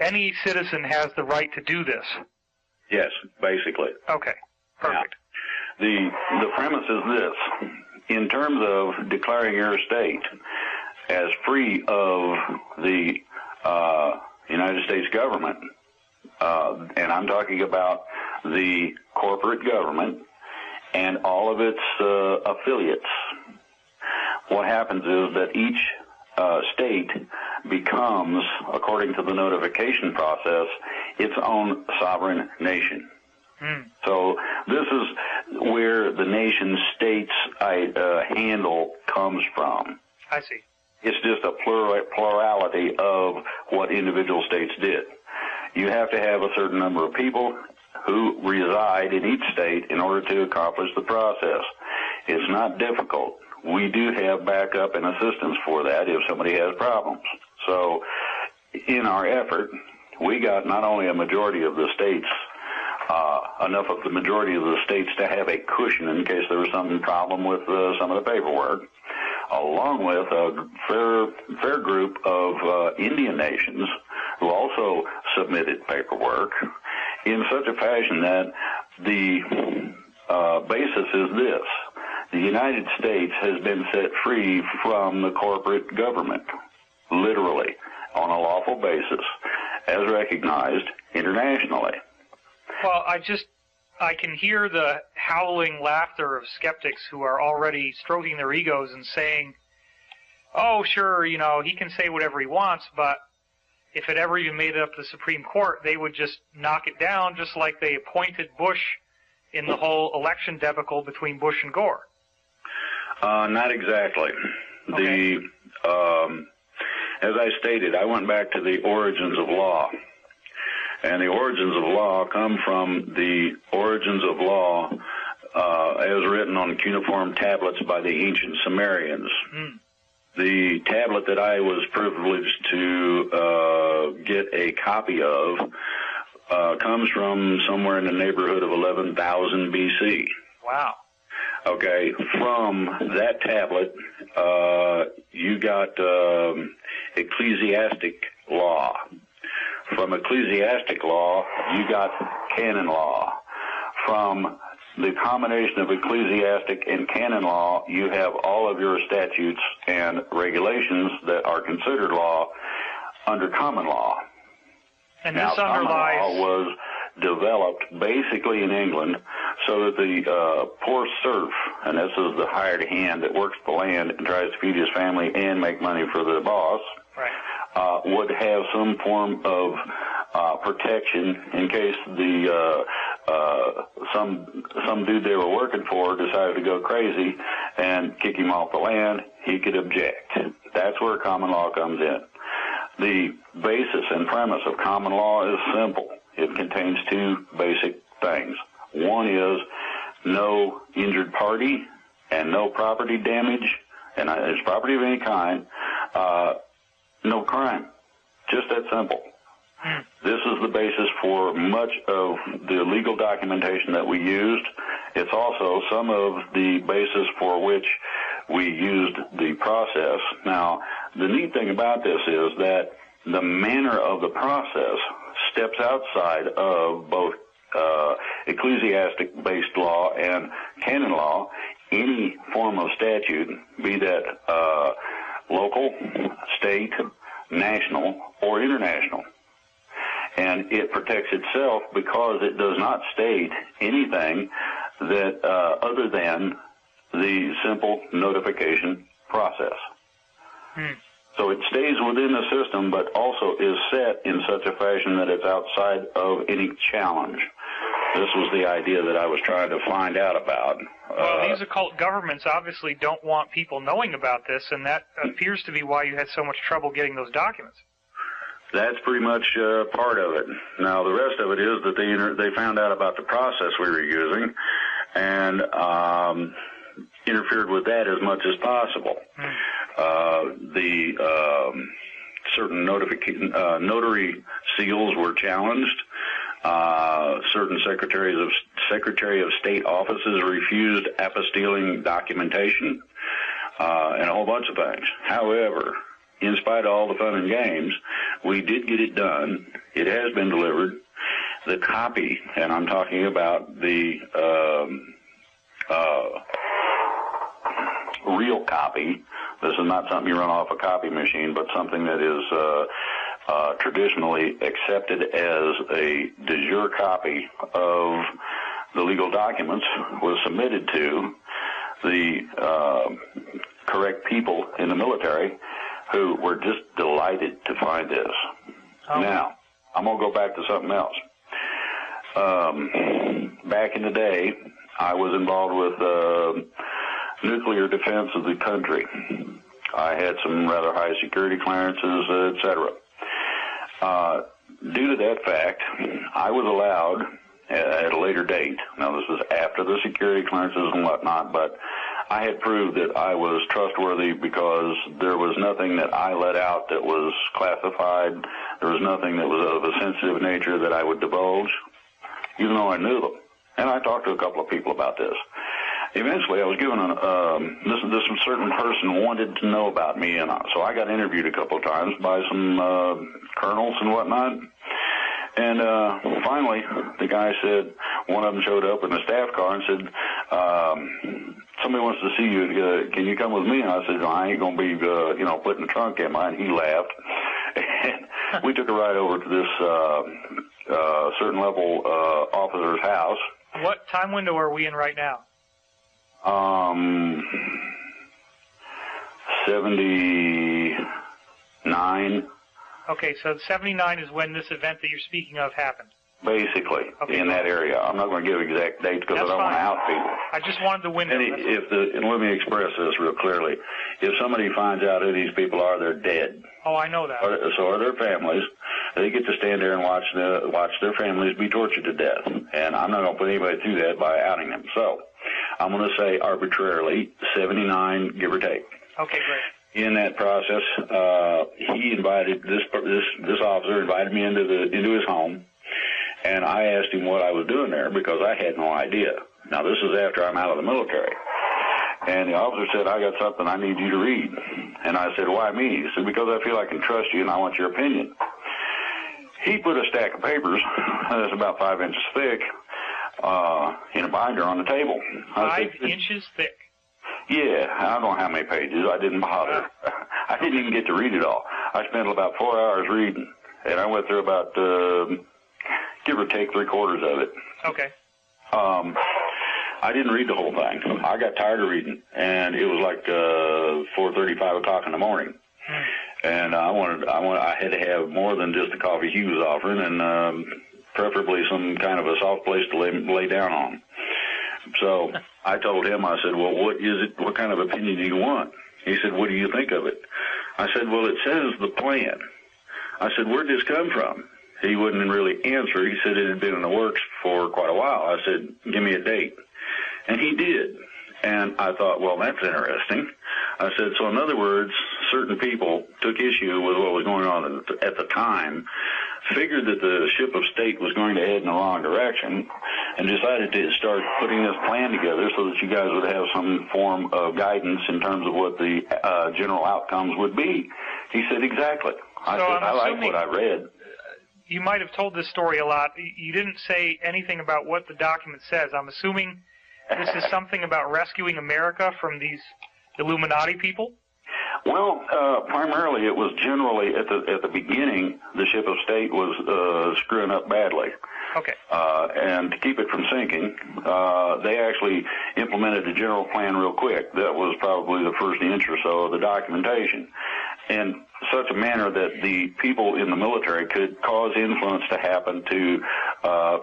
any citizen has the right to do this. Yes, basically. Okay, perfect. Now, the premise is this. In terms of declaring your state as free of the United States government, and I'm talking about the corporate government and all of its affiliates, what happens is that each state becomes, according to the notification process, its own sovereign nation. So this is where the nation states handle comes from. I see. It's just a plurality of what individual states did. You have to have a certain number of people who reside in each state in order to accomplish the process. It's not difficult. We do have backup and assistance for that if somebody has problems. So in our effort, we got not only a majority of the states, enough of the majority of the states to have a cushion in case there was some problem with some of the paperwork, along with a fair group of Indian nations who also submitted paperwork in such a fashion that the basis is this. The United States has been set free from the corporate government, literally, on a lawful basis, as recognized internationally. Well, I can hear the howling laughter of skeptics who are already stroking their egos and saying, oh, sure, he can say whatever he wants, but if it ever even made it up to the Supreme Court, they would just knock it down just like they appointed Bush in the whole election debacle between Bush and Gore. Not exactly. Okay. As I stated, I went back to the origins of law. And the origins of law come from the origins of law as written on cuneiform tablets by the ancient Sumerians. The tablet that I was privileged to get a copy of comes from somewhere in the neighborhood of 11,000 BC. Wow. Okay, from that tablet, you got ecclesiastic law. From ecclesiastic law, you got canon law. From the combination of ecclesiastic and canon law, you have all of your statutes and regulations that are considered law under common law. And now, this underlies... common law was developed basically in England so that the poor serf, and this is the hired hand that works the land and tries to feed his family and make money for the boss, right, would have some form of protection in case the some dude they were working for decided to go crazy and kick him off the land. He could object. That's where common law comes in. The basis and premise of common law is simple. It contains two basic things. One is no injured party and no property damage, and it's property of any kind, no crime. Just that simple. This is the basis for much of the legal documentation that we used. It's also some of the basis for which we used the process. Now, the neat thing about this is that the manner of the process steps outside of both ecclesiastic-based law and canon law. Any form of statute, be that local, state, national, or international. And it protects itself because it does not state anything that other than the simple notification process. So it stays within the system, but also is set in such a fashion that it's outside of any challenge. This was the idea that I was trying to find out about. Well, these occult governments obviously don't want people knowing about this, and that appears to be why you had so much trouble getting those documents. That's pretty much part of it. Now, the rest of it is that they found out about the process we were using and interfered with that as much as possible. Certain notary seals were challenged. Certain Secretary of State offices refused apostilling documentation, and a whole bunch of things. However, in spite of all the fun and games, we did get it done. It has been delivered. The copy, and I'm talking about the real copy. This is not something you run off a copy machine, but something that is traditionally accepted as a de jure copy of the legal documents, was submitted to the correct people in the military, who were just delighted to find this. Oh. Now, I'm going to go back to something else. Back in the day, I was involved with nuclear defense of the country. I had some rather high security clearances, etc. Due to that fact, I was allowed at a later date, now this was after the security clearances and whatnot, but I had proved that I was trustworthy because there was nothing that I let out that was classified. There was nothing that was of a sensitive nature that I would divulge, even though I knew them. And I talked to a couple of people about this. Eventually, I was given this certain person wanted to know about me, and so I got interviewed a couple of times by some colonels and whatnot. And finally, the guy said, one of them showed up in a staff car and said, somebody wants to see you. Can you come with me? And I said, I ain't going to be, put in the trunk, am I? And he laughed. And we took a ride over to this certain level officer's house. What time window are we in right now? 79. Okay, so 79 is when this event that you're speaking of happened. Basically, okay, in that area. I'm not going to give exact dates because I don't want to out people. I just wanted the window. And let me express this real clearly. If somebody finds out who these people are, they're dead. Oh, I know that. So are their families. they get to stand there and watch their families be tortured to death. And I'm not going to put anybody through that by outing them. So I'm going to say arbitrarily 79, give or take. Okay, great. In that process, he invited this officer invited me into his home, and I asked him what I was doing there because I had no idea. Now this is after I'm out of the military, and the officer said, "I got something I need you to read." And I said, "Why me?" He said, "Because I feel I can trust you, and I want your opinion." He put a stack of papers that's about 5 inches thick in a binder on the table. 5 inches thick. Yeah, I don't know how many pages. I didn't bother. I didn't even get to read it all. I spent about 4 hours reading, and I went through about, give or take, 3/4 of it. Okay. I didn't read the whole thing. I got tired of reading, and it was like 4:30, 5 o'clock in the morning. And I had to have more than just the coffee he was offering, and preferably some kind of a soft place to lay down on. So I told him, I said, "Well, what is it? What kind of opinion do you want?" He said, "What do you think of it?" I said, "Well, it says the plan." I said, "Where'd this come from?" He wouldn't really answer. He said it had been in the works for quite a while. I said, "Give me a date." And he did. And I thought, well, that's interesting. I said, so in other words, certain people took issue with what was going on at the time, figured that the ship of state was going to head in the wrong direction, and decided to start putting this plan together so that you guys would have some form of guidance in terms of what the general outcomes would be. He said, exactly. I said, I like what I read. You might have told this story a lot. You didn't say anything about what the document says. I'm assuming this is something about rescuing America from these Illuminati people? Well, primarily it was generally at the beginning, the ship of state was screwing up badly. Okay. And to keep it from sinking, they actually implemented a general plan real quick. That was probably the first inch or so of the documentation. In such a manner that the people in the military could cause influence to happen to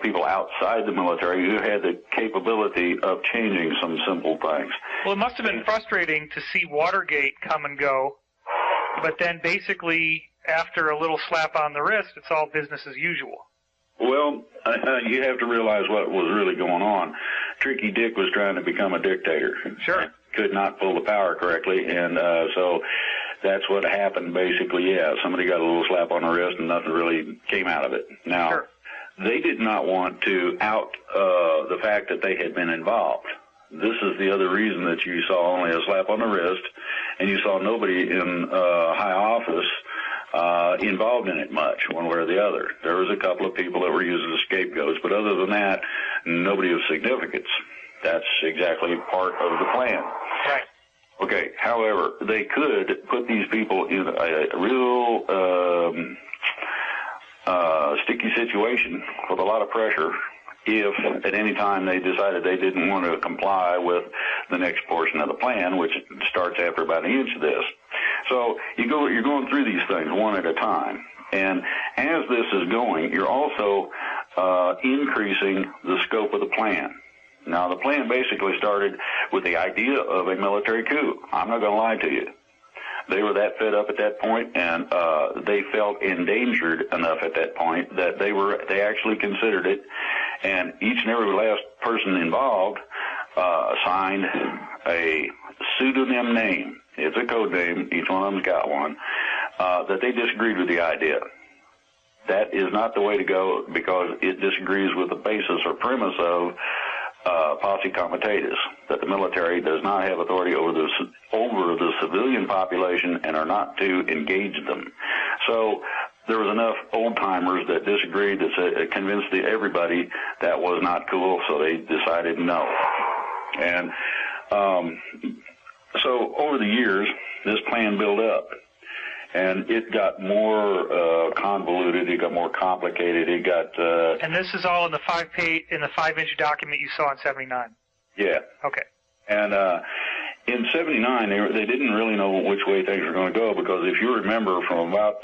people outside the military who had the capability of changing some simple things. Well, it must have been frustrating to see Watergate come and go, but then basically after a little slap on the wrist, it's all business as usual. Well, you have to realize what was really going on. Tricky Dick was trying to become a dictator. Sure. Could not pull the power correctly, and so that's what happened, basically. Yeah, somebody got a little slap on the wrist, and nothing really came out of it. Now, sure. They did not want to out the fact that they had been involved. This is the other reason that you saw only a slap on the wrist, and you saw nobody in high office involved in it much, one way or the other. There was a couple of people that were used as scapegoats, but other than that, nobody of significance. That's exactly part of the plan. Right. Okay, however, they could put these people in a real sticky situation with a lot of pressure if at any time they decided they didn't want to comply with the next portion of the plan, which starts after about an inch of this. So you're going through these things one at a time. And as this is going, you're also increasing the scope of the plan. Now, the plan basically started with the idea of a military coup. I'm not going to lie to you. They were that fed up at that point, and they felt endangered enough at that point that they actually considered it, and each and every last person involved signed a pseudonym name. It's a code name. Each one of them's got one. That they disagreed with the idea. That is not the way to go because it disagrees with the basis or premise of posse comitatus, that the military does not have authority over the civilian population and are not to engage them. So there was enough old-timers that disagreed that convinced everybody that was not cool, so they decided no. And so over the years, this plan built up. And it got more convoluted. It got more complicated. It got. And this is all in the 5-inch document you saw in '79. Yeah. Okay. And in '79, they didn't really know which way things were going to go because if you remember, from about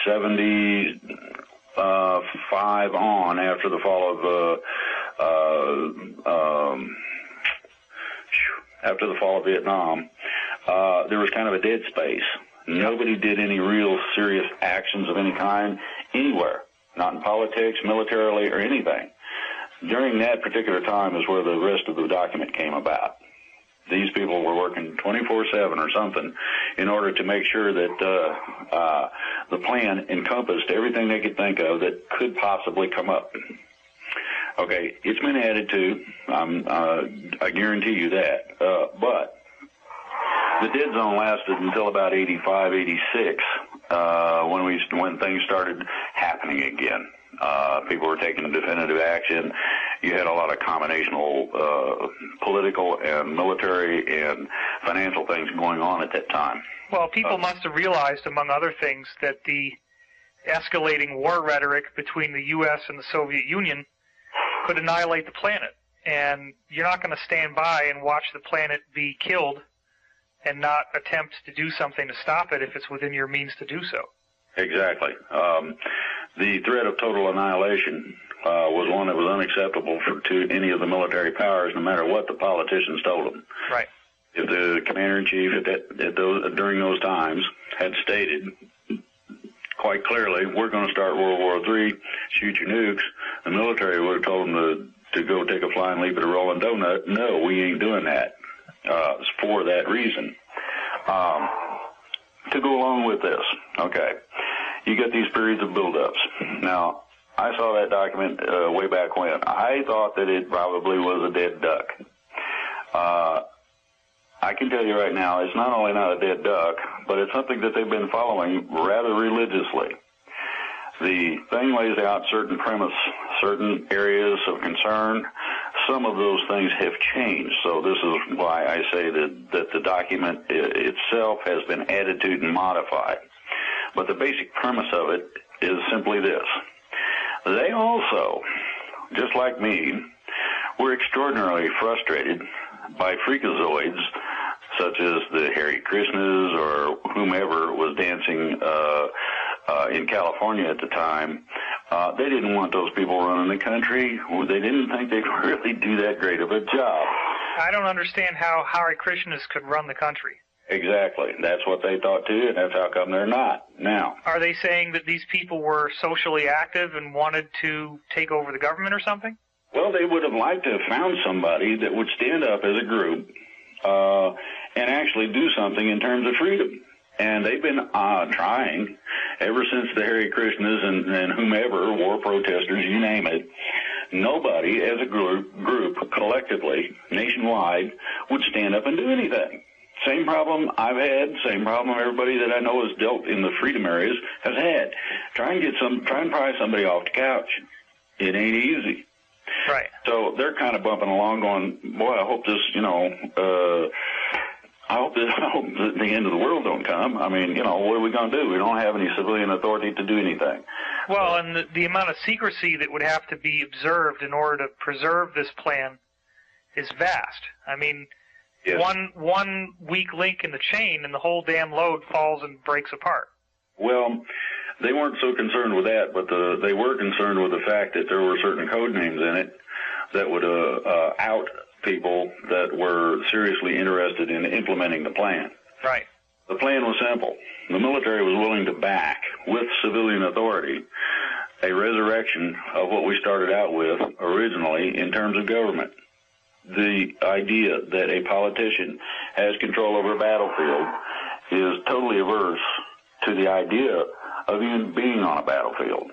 '75 on, after the fall of Vietnam, there was kind of a dead space. Nobody did any real serious actions of any kind anywhere, not in politics, militarily, or anything. During that particular time is where the rest of the document came about. These people were working 24/7 or something in order to make sure that the plan encompassed everything they could think of that could possibly come up. Okay, it's been added to, I guarantee you that, but the dead zone lasted until about 85, 86, when things started happening again. People were taking definitive action. You had a lot of combinational political and military and financial things going on at that time. Well, people must have realized, among other things, that the escalating war rhetoric between the U.S. and the Soviet Union could annihilate the planet. And you're not going to stand by and watch the planet be killed and not attempt to do something to stop it if it's within your means to do so. Exactly. The threat of total annihilation was one that was unacceptable to any of the military powers, no matter what the politicians told them. Right. If the commander-in-chief during those times had stated quite clearly, we're going to start World War III, shoot your nukes, the military would have told them to go take a flying leap at a rolling donut. No, we ain't doing that. It's for that reason. To go along with this, okay, you get these periods of buildups. Now, I saw that document way back when. I thought that it probably was a dead duck. I can tell you right now, it's not only not a dead duck, but it's something that they've been following rather religiously. The thing lays out certain premise, certain areas of concern. Some of those things have changed, so this is why I say that the document itself has been added to and modified. But the basic premise of it is simply this. They also, just like me, were extraordinarily frustrated by freakazoids such as the Hare Krishnas or whomever was dancing in California at the time. They didn't want those people running the country. They didn't think they'd really do that great of a job. I don't understand how Hare Krishnas could run the country. Exactly. That's what they thought too, and that's how come they're not now. Are they saying that these people were socially active and wanted to take over the government or something? Well, they would have liked to have found somebody that would stand up as a group and actually do something in terms of freedom. And they've been trying ever since the Hare Krishnas and whomever, war protesters, you name it. Nobody as a group collectively, nationwide, would stand up and do anything. Same problem I've had, same problem everybody that I know has dealt in the freedom areas has had. Try and pry somebody off the couch. It ain't easy. Right. So they're kind of bumping along going, boy, I hope this, I hope that the end of the world don't come. I mean, what are we going to do? We don't have any civilian authority to do anything. Well, and the amount of secrecy that would have to be observed in order to preserve this plan is vast. I mean, yes. One weak link in the chain and the whole damn load falls and breaks apart. Well, they weren't so concerned with that, but they were concerned with the fact that there were certain code names in it that would out people that were seriously interested in implementing the plan. Right. The plan was simple. The military was willing to back, with civilian authority, a resurrection of what we started out with originally in terms of government. The idea that a politician has control over a battlefield is totally averse to the idea of even being on a battlefield.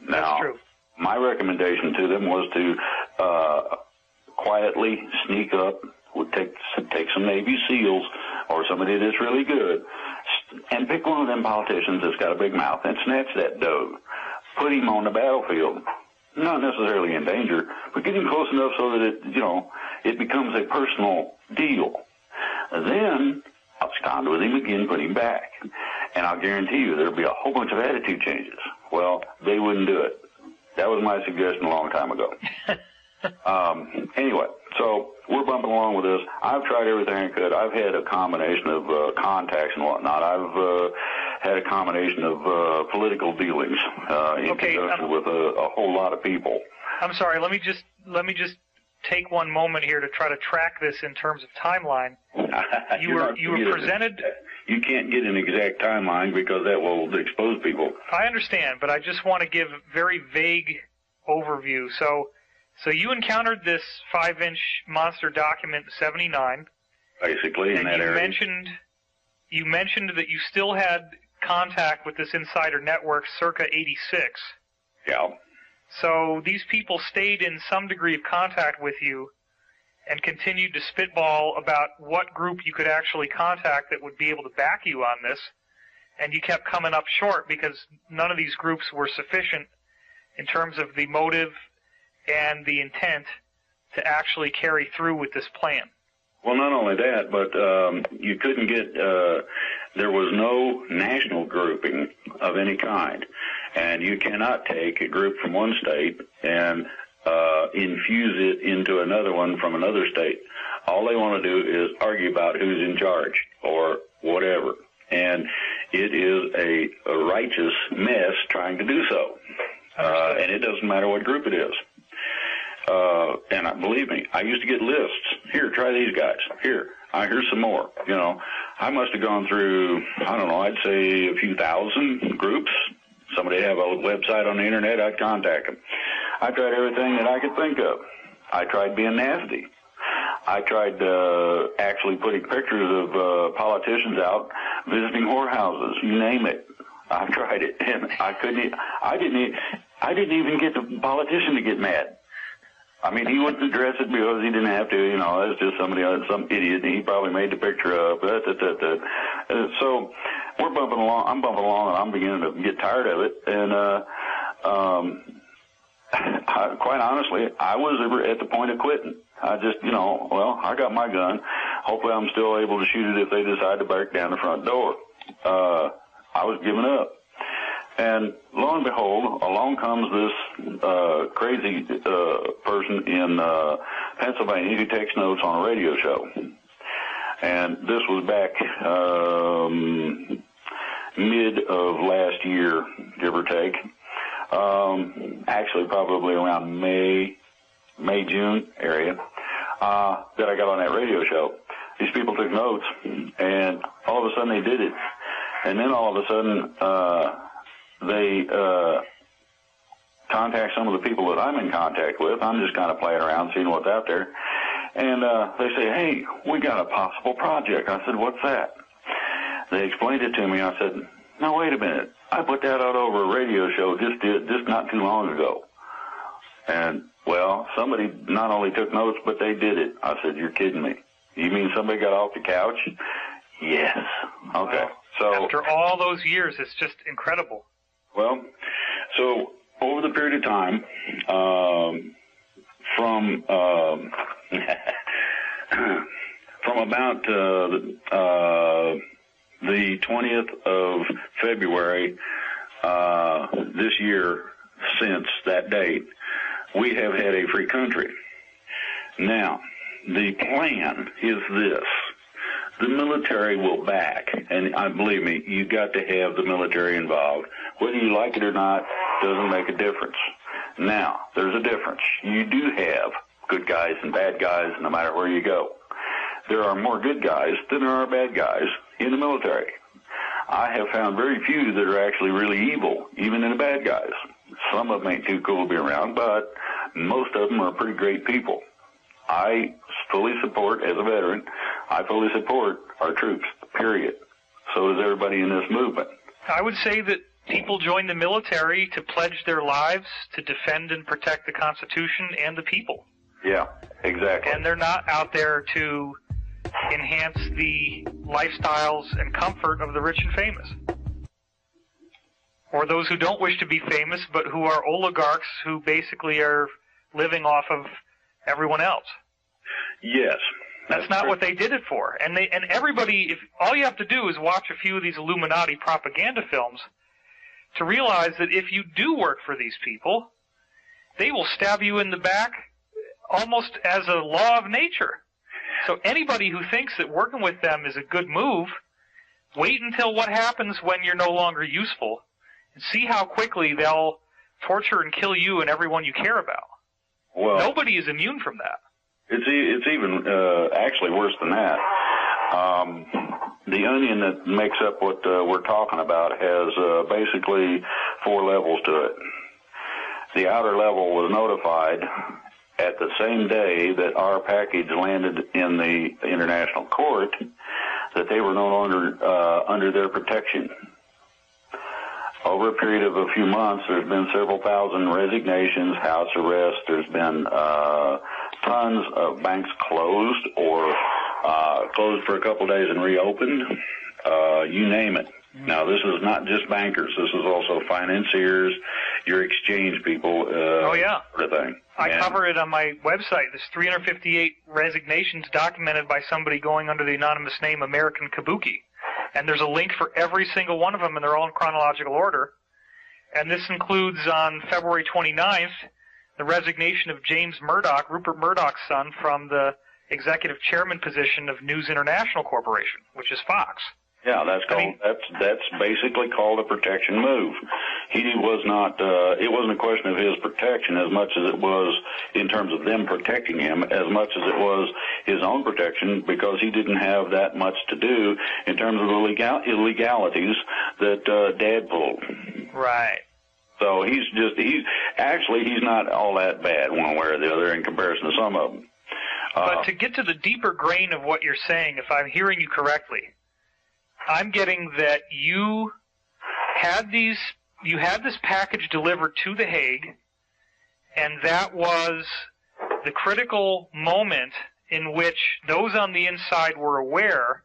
Now, that's true. My recommendation to them was to quietly sneak up, would take some Navy SEALs or somebody that's really good, and pick one of them politicians that's got a big mouth and snatch that doe. Put him on the battlefield, not necessarily in danger, but get him close enough so that it becomes a personal deal. Then abscond with him again, put him back, and I'll guarantee you there'll be a whole bunch of attitude changes. Well, they wouldn't do it. That was my suggestion a long time ago. Anyway, so we're bumping along with this. I've tried everything I could. I've had a combination of contacts and whatnot. I've had a combination of political dealings in conjunction with a whole lot of people. I'm sorry. Let me just take one moment here to try to track this in terms of timeline. You were presented. You can't get an exact timeline because that will expose people. I understand, but I just want to give a very vague overview. So you encountered this 5-inch monster document 79. Basically, in that area. You mentioned that you still had contact with this insider network circa 86. Yeah. So these people stayed in some degree of contact with you and continued to spitball about what group you could actually contact that would be able to back you on this, and you kept coming up short because none of these groups were sufficient in terms of the motive and the intent to actually carry through with this plan. Well, not only that, but you couldn't get, there was no national grouping of any kind, and you cannot take a group from one state and infuse it into another one from another state. All they want to do is argue about who's in charge or whatever, and it is a righteous mess trying to do so, and it doesn't matter what group it is. And believe me, I used to get lists. Here, try these guys. Here's some more. You know, I must have gone through, I don't know, I'd say a few thousand groups. Somebody have a website on the internet, I'd contact them. I tried everything that I could think of. I tried being nasty. I tried actually putting pictures of politicians out visiting whorehouses. You name it. I tried it, and I didn't even get the politician to get mad. I mean, he wouldn't address it because he didn't have to. You know, that's just some idiot, and he probably made the picture up. So we're bumping along. I'm bumping along, and I'm beginning to get tired of it. And quite honestly, I was at the point of quitting. I just, I got my gun. Hopefully, I'm still able to shoot it if they decide to break down the front door. I was giving up. And lo and behold, along comes this crazy person in Pennsylvania who takes notes on a radio show. And this was back mid of last year, give or take. Actually, probably around May, June area, that I got on that radio show. These people took notes, and all of a sudden they did it. And then all of a sudden, they contact some of the people that I'm in contact with. I'm just kind of playing around, seeing what's out there. And they say, hey, we got a possible project. I said, what's that? They explained it to me. I said, no, wait a minute. I put that out over a radio show just not too long ago. And, well, somebody not only took notes, but they did it. I said, you're kidding me. You mean somebody got off the couch? Yes. Okay. Wow. So after all those years, it's just incredible. Well, so over the period of time, from about the 20th of February this year, since that date, we have had a free country. Now, the plan is this. The military will back, and believe me, you got to have the military involved. Whether you like it or not doesn't make a difference. Now, there's a difference. You do have good guys and bad guys no matter where you go. There are more good guys than there are bad guys in the military. I have found very few that are actually really evil, even in the bad guys. Some of them ain't too cool to be around, but most of them are pretty great people. I fully support, as a veteran, I fully support our troops, period. So does everybody in this movement. I would say that people join the military to pledge their lives to defend and protect the Constitution and the people. Yeah, exactly. And they're not out there to enhance the lifestyles and comfort of the rich and famous. Or those who don't wish to be famous, but who are oligarchs who basically are living off of everyone else. Yes. That's not what they did it for. And everybody, if all you have to do is watch a few of these Illuminati propaganda films to realize that if you do work for these people, they will stab you in the back almost as a law of nature. So anybody who thinks that working with them is a good move, wait until what happens when you're no longer useful and see how quickly they'll torture and kill you and everyone you care about. Well, nobody is immune from that. It's even actually worse than that. The onion that makes up what we're talking about has basically 4 levels to it. The outer level was notified at the same day that our package landed in the international court that they were no longer under their protection. Over a period of a few months, there's been several thousand resignations, house arrests. There's been tons of banks closed or closed for a couple of days and reopened. You name it. Now, this is not just bankers. This is also financiers, your exchange people, oh, yeah. sort of thing. I cover it on my website. There's 358 resignations documented by somebody going under the anonymous name American Kabuki. And there's a link for every single one of them, and they're all in chronological order. And this includes on February 29th, the resignation of James Murdoch, Rupert Murdoch's son, from the executive chairman position of News International Corporation, which is Fox. Yeah, that's basically called a protection move. He was not, it wasn't a question of his protection as much as it was in terms of them protecting him, as much as it was his own protection, because he didn't have that much to do in terms of the illegalities that Dad pulled. Right. So he's not all that bad one way or the other in comparison to some of them. But to get to the deeper grain of what you're saying, if I'm hearing you correctly, I'm getting that you had this package delivered to The Hague, and that was the critical moment in which those on the inside were aware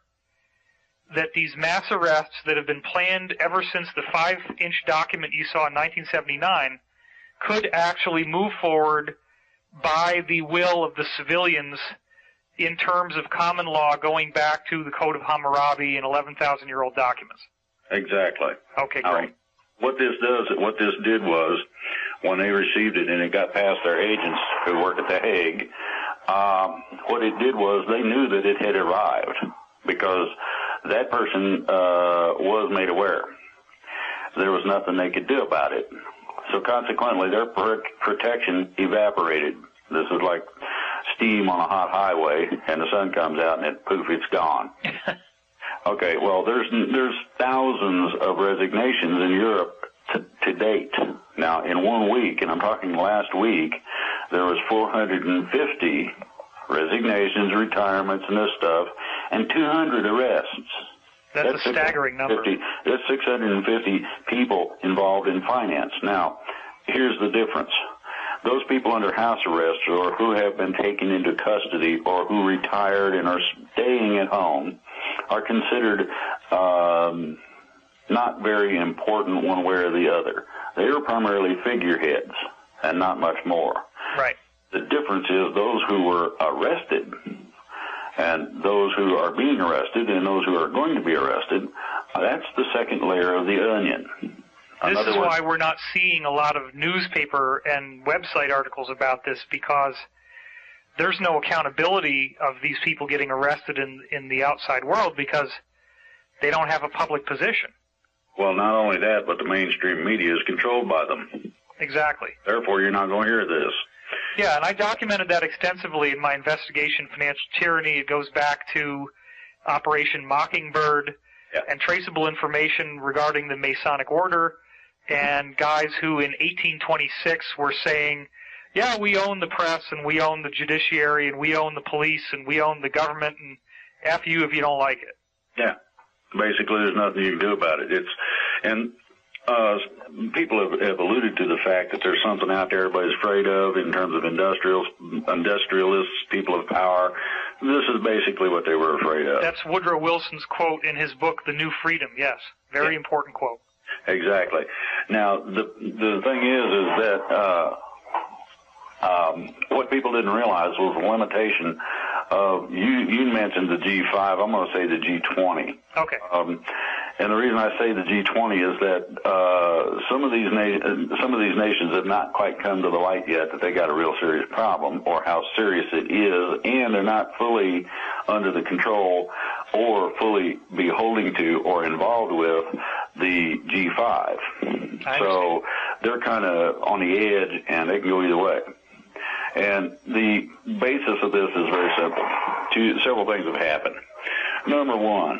that these mass arrests that have been planned ever since the 5-inch document you saw in 1979 could actually move forward by the will of the civilians in terms of common law going back to the Code of Hammurabi and 11,000-year-old documents. Exactly. Okay, great. What this did was, when they received it and it got past their agents who work at The Hague, what it did was they knew that it had arrived because that person was made aware. There was nothing they could do about it. So consequently, their protection evaporated. This is like steam on a hot highway, and the sun comes out, and poof, it's gone. Okay, well, there's thousands of resignations in Europe to date. Now, in 1 week, and I'm talking last week, there was 450 resignations, retirements, and this stuff, and 200 arrests. That's a staggering number. That's 650 people involved in finance. Now, here's the difference. Those people under house arrest or who have been taken into custody or who retired and are staying at home are considered not very important one way or the other. They are primarily figureheads and not much more. Right. The difference is those who were arrested and those who are being arrested and those who are going to be arrested, that's the second layer of the onion. This is why we're not seeing a lot of newspaper and website articles about this, because there's no accountability of these people getting arrested in the outside world because they don't have a public position. Well, not only that, but the mainstream media is controlled by them. Exactly. Therefore, you're not going to hear this. Yeah, and I documented that extensively in my investigation, Financial Tyranny. It goes back to Operation Mockingbird and traceable information regarding the Masonic Order and guys who in 1826 were saying, yeah, we own the press and we own the judiciary and we own the police and we own the government and F you if you don't like it. Yeah. Basically, there's nothing you can do about it. People have alluded to the fact that there's something out there everybody's afraid of in terms of industrialists, people of power. This is basically what they were afraid of. That's Woodrow Wilson's quote in his book, The New Freedom. Yes, very important quote. Exactly. Now, the thing is that what people didn't realize was the limitation of, you mentioned the G5, I'm going to say the G20. Okay. And the reason I say the G20 is that some of these nations have not quite come to the light yet that they got a real serious problem, or how serious it is, and they're not fully under the control or fully beholding to or involved with the G5. So they're kind of on the edge, and they can go either way. And the basis of this is very simple. Several things have happened. Number one,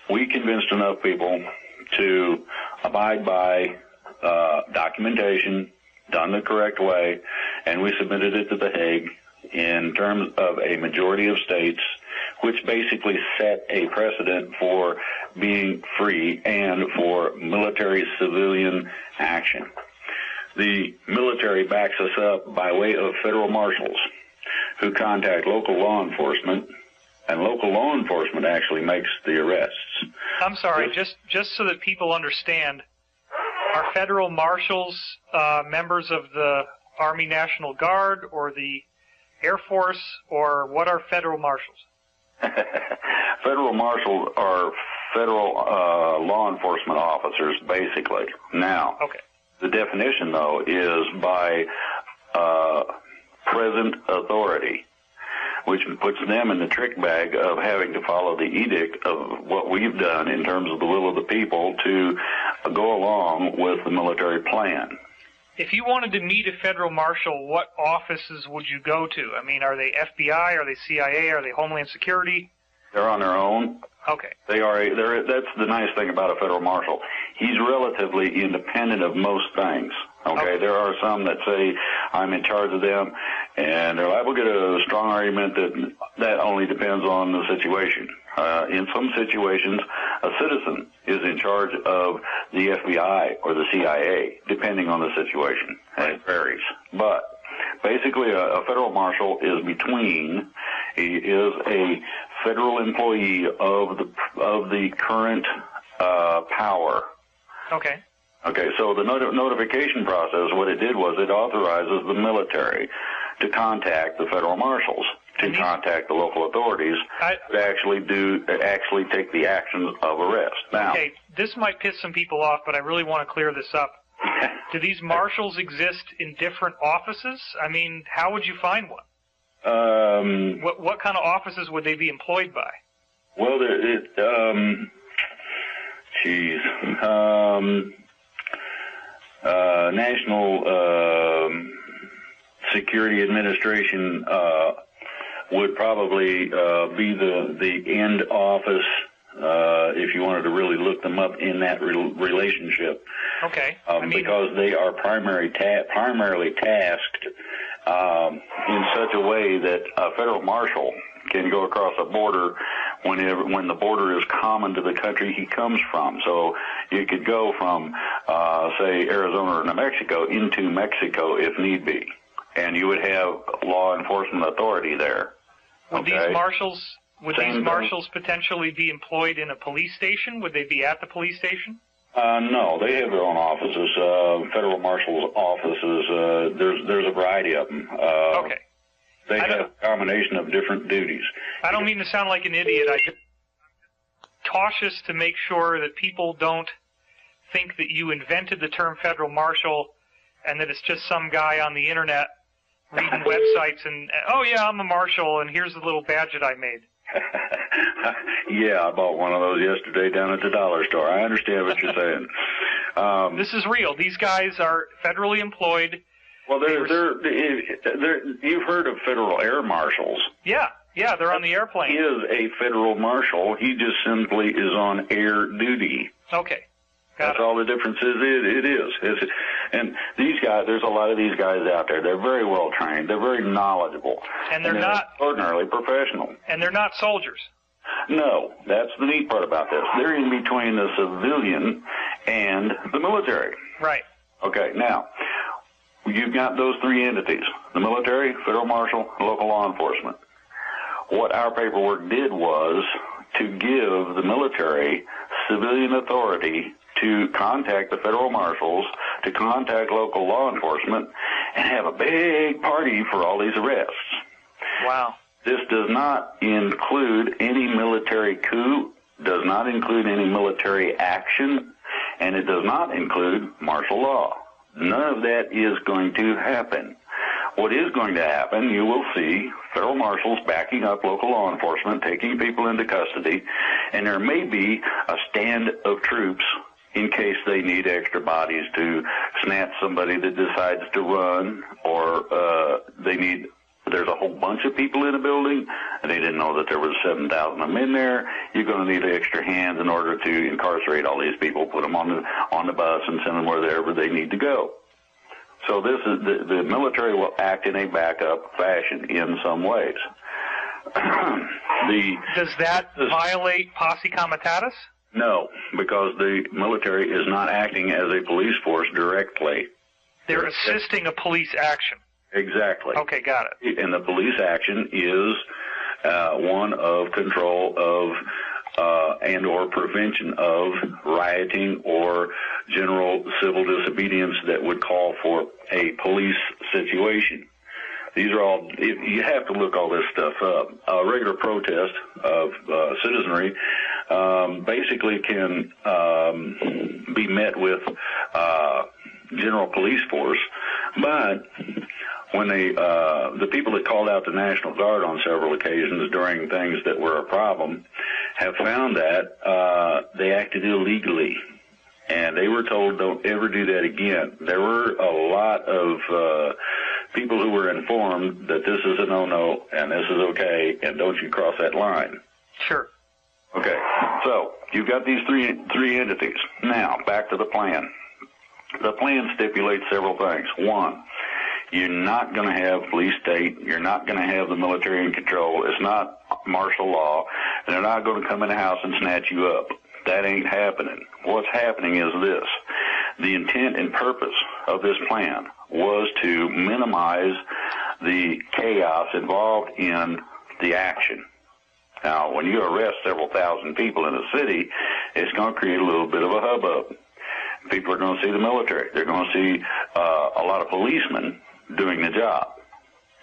we convinced enough people to abide by documentation done the correct way, and we submitted it to The Hague in terms of a majority of states, which basically set a precedent for being free and for military-civilian action. The military backs us up by way of federal marshals who contact local law enforcement, and local law enforcement actually makes the arrests. I'm sorry, just so that people understand, are federal marshals members of the Army National Guard or the Air Force, or what are federal marshals? Federal marshals are federal law enforcement officers, basically. Now, okay. The definition, though, is by present authority, which puts them in the trick bag of having to follow the edict of what we've done in terms of the will of the people to go along with the military plan. If you wanted to meet a federal marshal, what offices would you go to? I mean, are they FBI? Are they CIA? Are they Homeland Security? They're on their own. Okay. That's the nice thing about a federal marshal. He's relatively independent of most things. Okay. There are some that say, I'm in charge of them, and they're liable to get a strong argument that only depends on the situation. In some situations, a citizen is in charge of the FBI or the CIA, depending on the situation. And it varies. But basically, a federal marshal is he is a federal employee of the current power. Okay. Okay, so the notification process, what it did was it authorizes the military to contact the federal marshals, to contact the local authorities, to actually take the actions of arrest. Now, okay, this might piss some people off, but I really want to clear this up. Do these marshals exist in different offices? I mean, how would you find one? What kind of offices would they be employed by? Well, National Security Administration would probably be the end office if you wanted to really look them up in that relationship. Okay. Because they are primarily tasked in such a way that a federal marshal can go across a border when the border is common to the country he comes from. So you could go from, say, Arizona or New Mexico into Mexico if need be, and you would have law enforcement authority there. Would these marshals potentially be employed in a police station? Would they be at the police station? No, they have their own offices, federal marshals' offices. There's a variety of them. Okay. They have a combination of different duties. I don't mean to sound like an idiot. I'm just cautious to make sure that people don't think that you invented the term federal marshal and that it's just some guy on the internet reading websites and, oh yeah, I'm a marshal and here's the little badge that I made. Yeah, I bought one of those yesterday down at the dollar store. I understand what you're saying. This is real. These guys are federally employed. Well, you've heard of federal air marshals. Yeah, they're on the airplane. He is a federal marshal. He just simply is on air duty. Okay. That's all the difference is. It is. And these guys, there's a lot of these guys out there. They're very well trained. They're very knowledgeable. And they're not extraordinarily professional. And they're not soldiers. No, that's the neat part about this. They're in between the civilian and the military. Right. Okay, now, you've got those three entities, the military, federal marshal, local law enforcement. What our paperwork did was to give the military civilian authority to contact the federal marshals, to contact local law enforcement, and have a big party for all these arrests. Wow. This does not include any military coup, does not include any military action, and it does not include martial law. None of that is going to happen. What is going to happen, you will see federal marshals backing up local law enforcement, taking people into custody, and there may be a stand of troops in case they need extra bodies to snatch somebody that decides to run, or there's a whole bunch of people in a building, and they didn't know that there was 7,000 of them in there. You're going to need extra hands in order to incarcerate all these people, put them on the bus, and send them wherever they need to go. So this is the military will act in a backup fashion in some ways. Does that violate posse comitatus? No, because the military is not acting as a police force directly. They're assisting a police action. Exactly. Okay, got it. And the police action is one of control of and or prevention of rioting or general civil disobedience that would call for a police situation. These are all, you have to look all this stuff up. A regular protest of citizenry basically can be met with general police force, but when the people that called out the National Guard on several occasions during things that were a problem have found that they acted illegally. And they were told, don't ever do that again. There were a lot of people who were informed that this is a no-no and this is okay and don't you cross that line. Sure. Okay, so you've got these three entities. Now, back to the plan. The plan stipulates several things. One, you're not going to have police state. You're not going to have the military in control. It's not martial law. And they're not going to come in the house and snatch you up. That ain't happening. What's happening is this. The intent and purpose of this plan was to minimize the chaos involved in the action. Now, when you arrest several thousand people in a city, it's going to create a little bit of a hubbub. People are going to see the military. They're going to see a lot of policemen doing the job.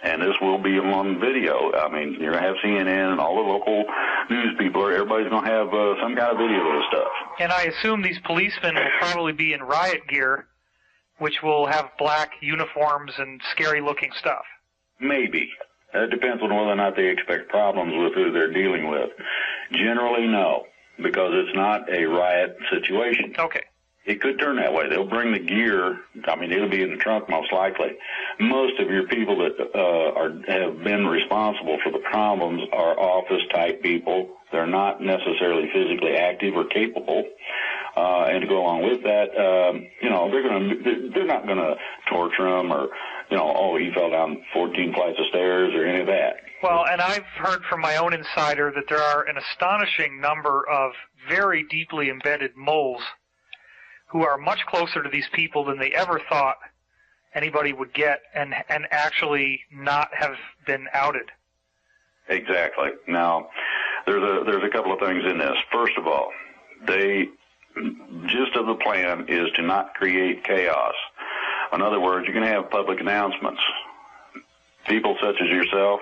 And this will be on video. I mean, you're going to have CNN and all the local news people. Everybody's going to have some kind of video of this stuff. And I assume these policemen will probably be in riot gear, which will have black uniforms and scary-looking stuff. Maybe. That depends on whether or not they expect problems with who they're dealing with. Generally, no, because it's not a riot situation. Okay. It could turn that way. They'll bring the gear. I mean, it'll be in the trunk most likely. Most of your people that have been responsible for the problems are office-type people. They're not necessarily physically active or capable. And to go along with that, they're not going to torture them or, he fell down 14 flights of stairs or any of that. Well, and I've heard from my own insider that there are an astonishing number of very deeply embedded moles who are much closer to these people than they ever thought anybody would get and actually not have been outed. Exactly. Now, there's a couple of things in this. First of all, gist of the plan is to not create chaos. In other words, you're going to have public announcements. People such as yourself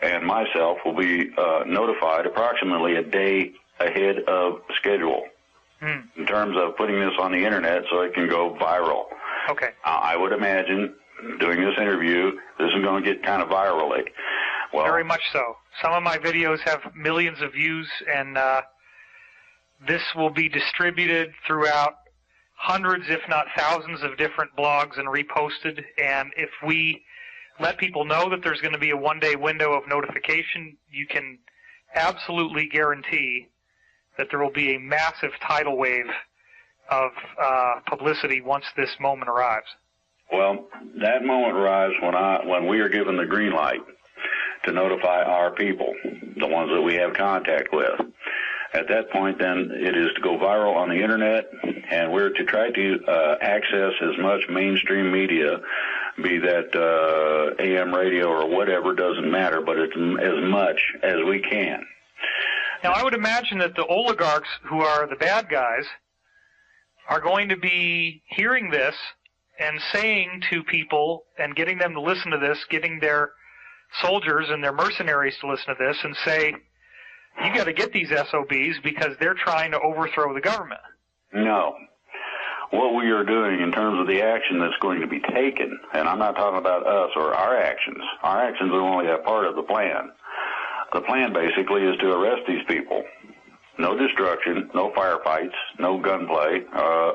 and myself will be notified approximately a day ahead of schedule. In terms of putting this on the internet so it can go viral. Okay. I would imagine, doing this interview, this is going to get kind of virally. Well, very much so. Some of my videos have millions of views, and this will be distributed throughout hundreds, if not thousands, of different blogs and reposted. And if we let people know that there's going to be a one-day window of notification, you can absolutely guarantee that there will be a massive tidal wave of publicity once this moment arrives. Well, that moment arrives when we are given the green light to notify our people, the ones that we have contact with. At that point, then, it is to go viral on the Internet, and we're to try to access as much mainstream media, be that AM radio or whatever, doesn't matter, but it's as much as we can. Now, I would imagine that the oligarchs, who are the bad guys, are going to be hearing this and saying to people and getting them to listen to this, getting their soldiers and their mercenaries to listen to this and say, you got to get these SOBs because they're trying to overthrow the government. No. What we are doing in terms of the action that's going to be taken, and I'm not talking about us or our actions are only a part of the plan. The plan basically is to arrest these people no destruction, no firefights, no gunplay,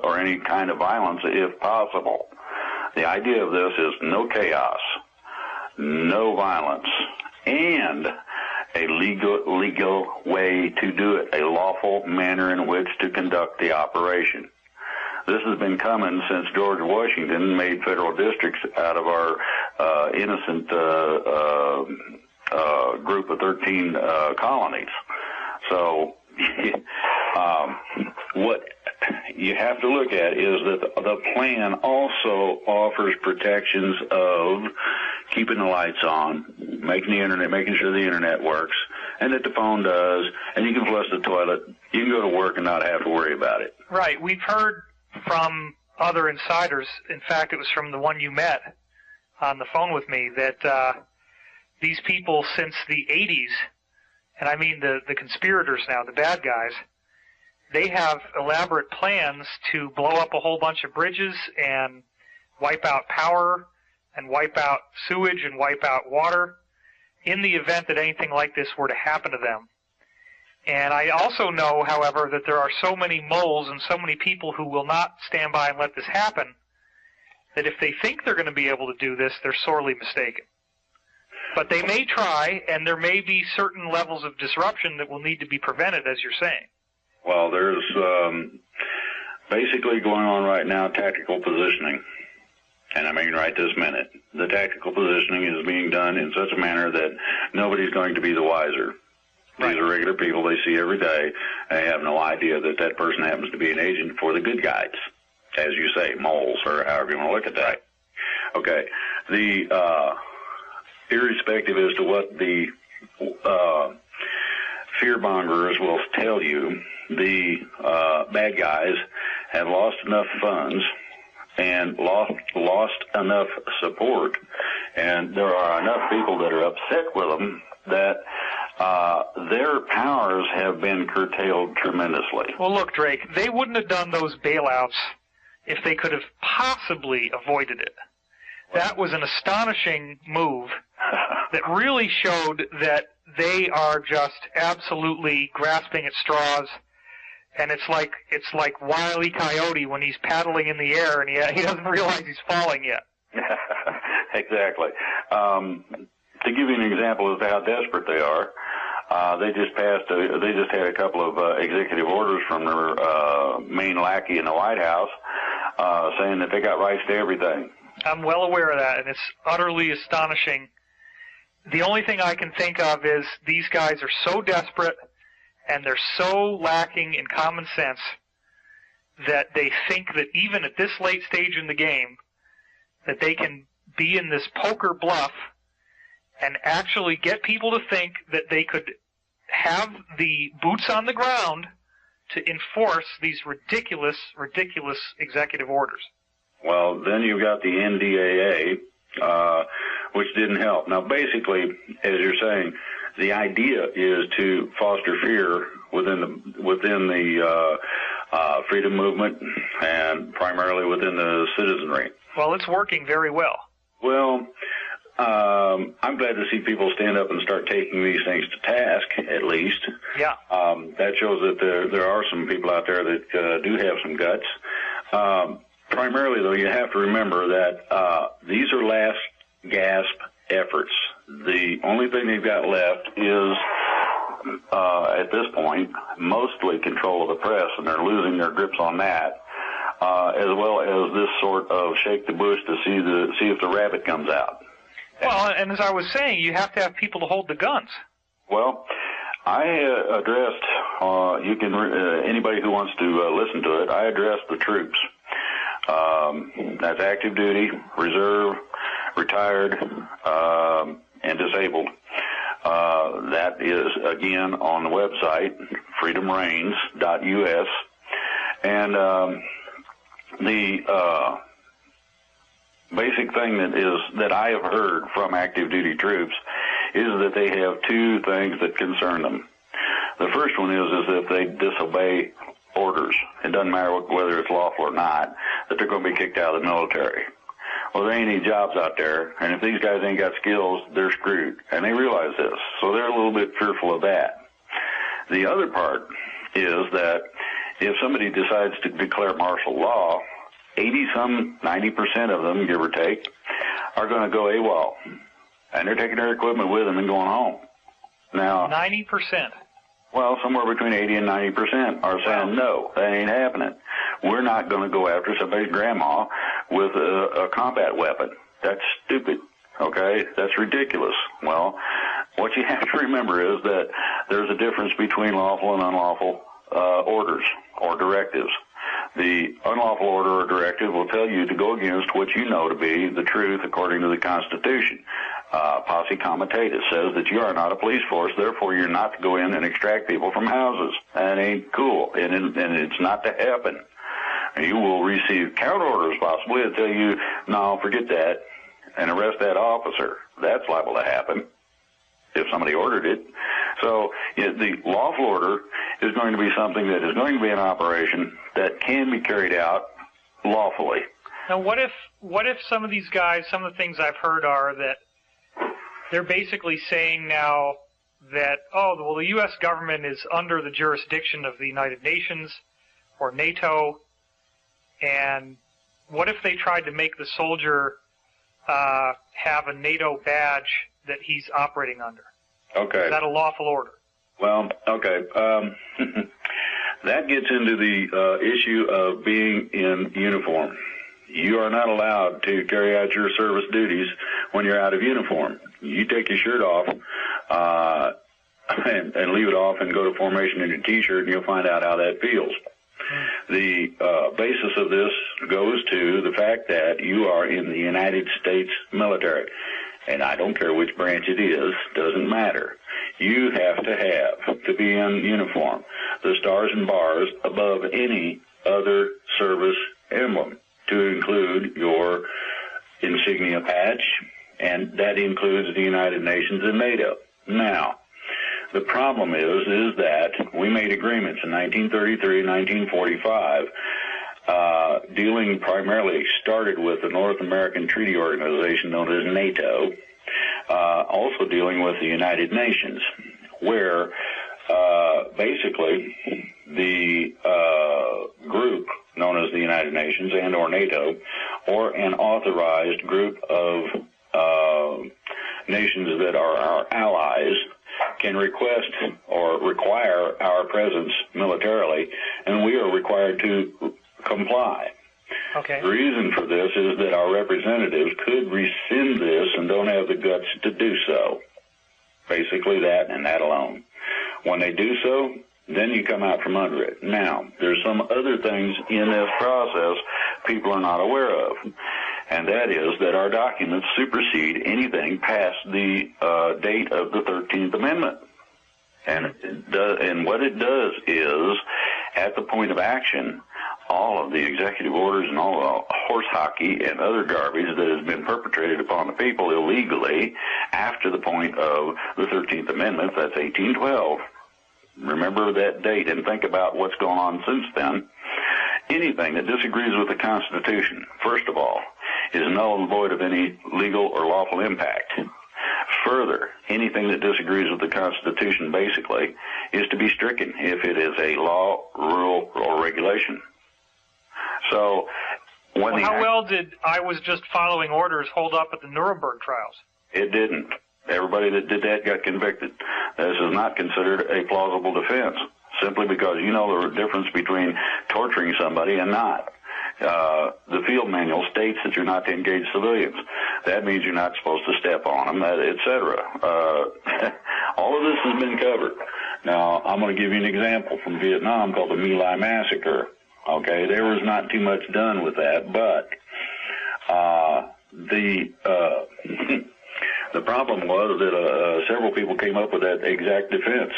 or any kind of violence if possible. The idea of this is no chaos, no violence, and a legal way to do it, a lawful manner in which to conduct the operation. This has been coming since George Washington made federal districts out of our innocent group of 13 colonies. So what you have to look at is that the plan also offers protections of keeping the lights on, making sure the internet works, and that the phone does, and you can flush the toilet. You can go to work and not have to worry about it. Right. We've heard from other insiders, in fact, it was from the one you met on the phone with me, that these people since the 80s, and I mean the conspirators now, the bad guys, they have elaborate plans to blow up a whole bunch of bridges and wipe out power and wipe out sewage and wipe out water in the event that anything like this were to happen to them. And I also know, however, that there are so many moles and so many people who will not stand by and let this happen that if they think they're going to be able to do this, they're sorely mistaken. But they may try, and there may be certain levels of disruption that will need to be prevented, as you're saying. Well, there's basically going on right now tactical positioning. And I mean right this minute. The tactical positioning is being done in such a manner that nobody's going to be the wiser. Right. These are regular people they see every day. They have no idea that that person happens to be an agent for the good guys, as you say, moles, or however you want to look at that. Okay. The irrespective as to what the fear-mongers will tell you, the bad guys have lost enough funds and lost enough support, and there are enough people that are upset with them that their powers have been curtailed tremendously. Well, look, Drake, they wouldn't have done those bailouts if they could have possibly avoided it. That was an astonishing move that really showed that they are just absolutely grasping at straws, and it's like Wile E. Coyote when he's paddling in the air and he doesn't realize he's falling yet. Exactly. To give you an example of how desperate they are, they just had a couple of executive orders from their main lackey in the White House saying that they got rights to everything. I'm well aware of that, and it's utterly astonishing. The only thing I can think of is these guys are so desperate and they're so lacking in common sense that they think that even at this late stage in the game that they can be in this poker bluff and actually get people to think that they could have the boots on the ground to enforce these ridiculous executive orders. Well, then you've got the NDAA, which didn't help. Now, basically, as you're saying, the idea is to foster fear within the freedom movement and primarily within the citizenry. Well, it's working very well. Well, I'm glad to see people stand up and start taking these things to task, at least. Yeah. That shows that there are some people out there that do have some guts. Primarily, though, you have to remember that these are last gasp efforts. The only thing they've got left is, at this point, mostly control of the press, and they're losing their grips on that, as well as this sort of shake the bush to see if the rabbit comes out. Well, and as I was saying, you have to have people to hold the guns. Well, I addressed, anybody who wants to listen to it, I addressed the troops. That's active duty, reserve, retired, and disabled. That is, again, on the website, freedomreigns.us. And the basic thing that I have heard from active duty troops is that they have two things that concern them. The first one is if they disobey orders, it doesn't matter whether it's lawful or not, that they're going to be kicked out of the military. Well, there ain't any jobs out there, and if these guys ain't got skills, they're screwed. And they realize this, so they're a little bit fearful of that. The other part is that if somebody decides to declare martial law, 90% of them, give or take, are going to go AWOL. And they're taking their equipment with them and going home. Now, 90%? Well, somewhere between 80 and 90% are saying, no, that ain't happening. We're not going to go after somebody's grandma with a combat weapon. That's stupid, okay? That's ridiculous. Well, what you have to remember is that there's a difference between lawful and unlawful orders or directives. The unlawful order or directive will tell you to go against what you know to be the truth according to the Constitution. Posse comitatus says that you are not a police force, therefore you're not to go in and extract people from houses. That ain't cool, and it's not to happen. You will receive counter orders possibly that tell you, no, forget that, and arrest that officer. That's liable to happen if somebody ordered it. So the lawful order is going to be something that is going to be an operation that can be carried out lawfully. Now, what if some of these guys, some of the things I've heard are that they're basically saying now that, oh, well, the U.S. government is under the jurisdiction of the United Nations or NATO, and what if they tried to make the soldier have a NATO badge that he's operating under? Okay. Is that a lawful order? Well, okay. That gets into the issue of being in uniform. You are not allowed to carry out your service duties when you're out of uniform. You take your shirt off and leave it off and go to formation in your T-shirt, and you'll find out how that feels. The basis of this goes to the fact that you are in the United States military. And I don't care which branch it is, doesn't matter. You have to be in uniform, the stars and bars above any other service emblem, to include your insignia patch, and that includes the United Nations and NATO. Now, the problem is that we made agreements in 1933 and 1945, dealing primarily, started with the North American Treaty Organization known as NATO, also dealing with the United Nations, where basically the group known as the United Nations and or NATO, or an authorized group of nations that are our allies, can request or require our presence militarily, and we are required to comply. Okay. The reason for this is that our representatives could rescind this and don't have the guts to do so. Basically that and that alone. When they do so, then you come out from under it. Now, there's some other things in this process people are not aware of, and that is that our documents supersede anything past the date of the 13th Amendment. And what it does is, at the point of action, all of the executive orders and all the horse hockey and other garbage that has been perpetrated upon the people illegally after the point of the 13th Amendment, that's 1812. Remember that date and think about what's gone on since then. Anything that disagrees with the Constitution, first of all, is null and void of any legal or lawful impact. Further, anything that disagrees with the Constitution, basically, is to be stricken if it is a law, rule, or regulation. So, how well did I was just following orders hold up at the Nuremberg trials? It didn't. Everybody that did that got convicted. This is not considered a plausible defense, simply because you know the difference between torturing somebody and not. The field manual states that you're not to engage civilians. That means you're not supposed to step on them, etc. All of this has been covered. Now, I'm going to give you an example from Vietnam called the My Lai Massacre. Okay, there was not too much done with that, but the problem was that several people came up with that exact defense,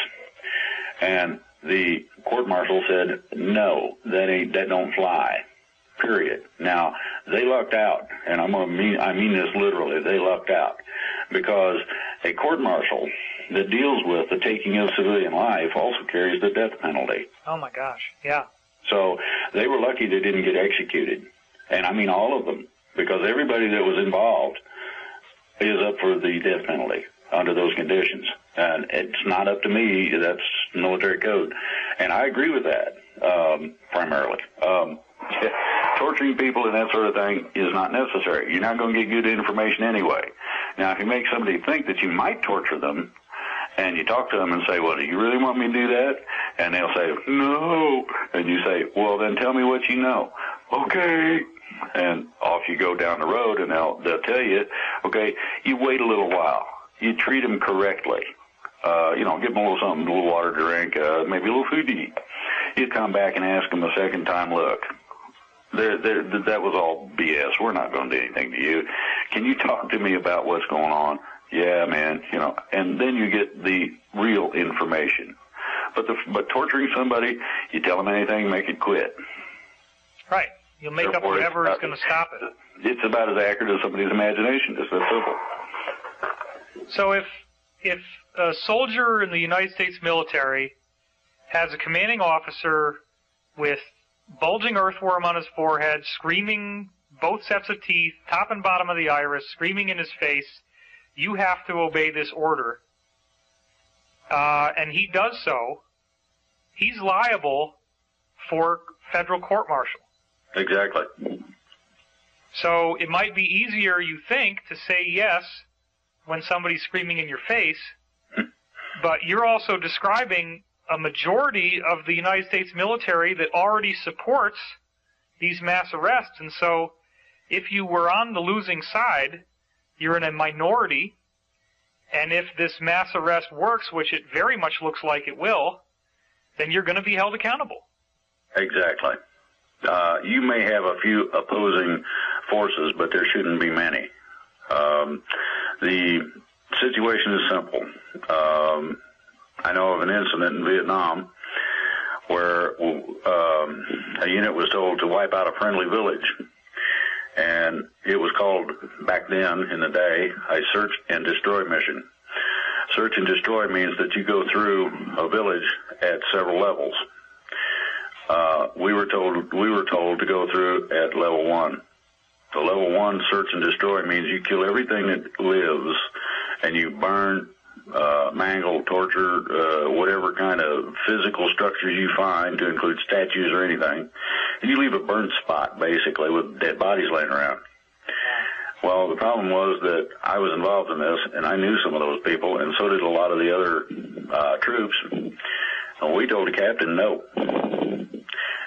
and the court-martial said, no, that don't fly, period. Now, they lucked out, and I mean this literally, they lucked out, because a court-martial that deals with the taking of civilian life also carries the death penalty. Oh, my gosh, yeah. So they were lucky they didn't get executed, and I mean all of them, because everybody that was involved is up for the death penalty under those conditions. And it's not up to me, that's military code. And I agree with that, primarily. Torturing people and that sort of thing is not necessary. You're not going to get good information anyway. Now, if you make somebody think that you might torture them, and you talk to them and say, well, do you really want me to do that? And they'll say, no. And you say, well, then tell me what you know. Okay. And off you go down the road, and they'll tell you, okay, you wait a little while. You treat them correctly. Give them a little something, a little water to drink, maybe a little food to eat. You come back and ask them a second time, look, that was all BS. We're not going to do anything to you. Can you talk to me about what's going on? Yeah, man, and then you get the real information. But torturing somebody, you tell them anything, make it quit. Right. You'll make up whatever is going to stop it. It's about as accurate as somebody's imagination. It's that simple. So if a soldier in the United States military has a commanding officer with bulging earthworm on his forehead, screaming both sets of teeth, top and bottom of the iris, screaming in his face, you have to obey this order. And he does so, he's liable for federal court-martial. Exactly. So it might be easier, you think, to say yes when somebody's screaming in your face, but you're also describing a majority of the United States military that already supports these mass arrests. And so if you were on the losing side, you're in a minority, and if this mass arrest works, which it very much looks like it will, then you're going to be held accountable. Exactly. You may have a few opposing forces, but there shouldn't be many. The situation is simple. I know of an incident in Vietnam where a unit was told to wipe out a friendly village. And it was called, back then in the day, a search and destroy mission. Search and destroy means that you go through a village at several levels. We were told to go through at level 1. The level 1 search and destroy means you kill everything that lives, and you burn, mangle, torture, whatever kind of physical structures you find, to include statues or anything, and you leave a burnt spot, basically, with dead bodies laying around. Well, the problem was that I was involved in this, and I knew some of those people, and so did a lot of the other troops. And we told the captain no.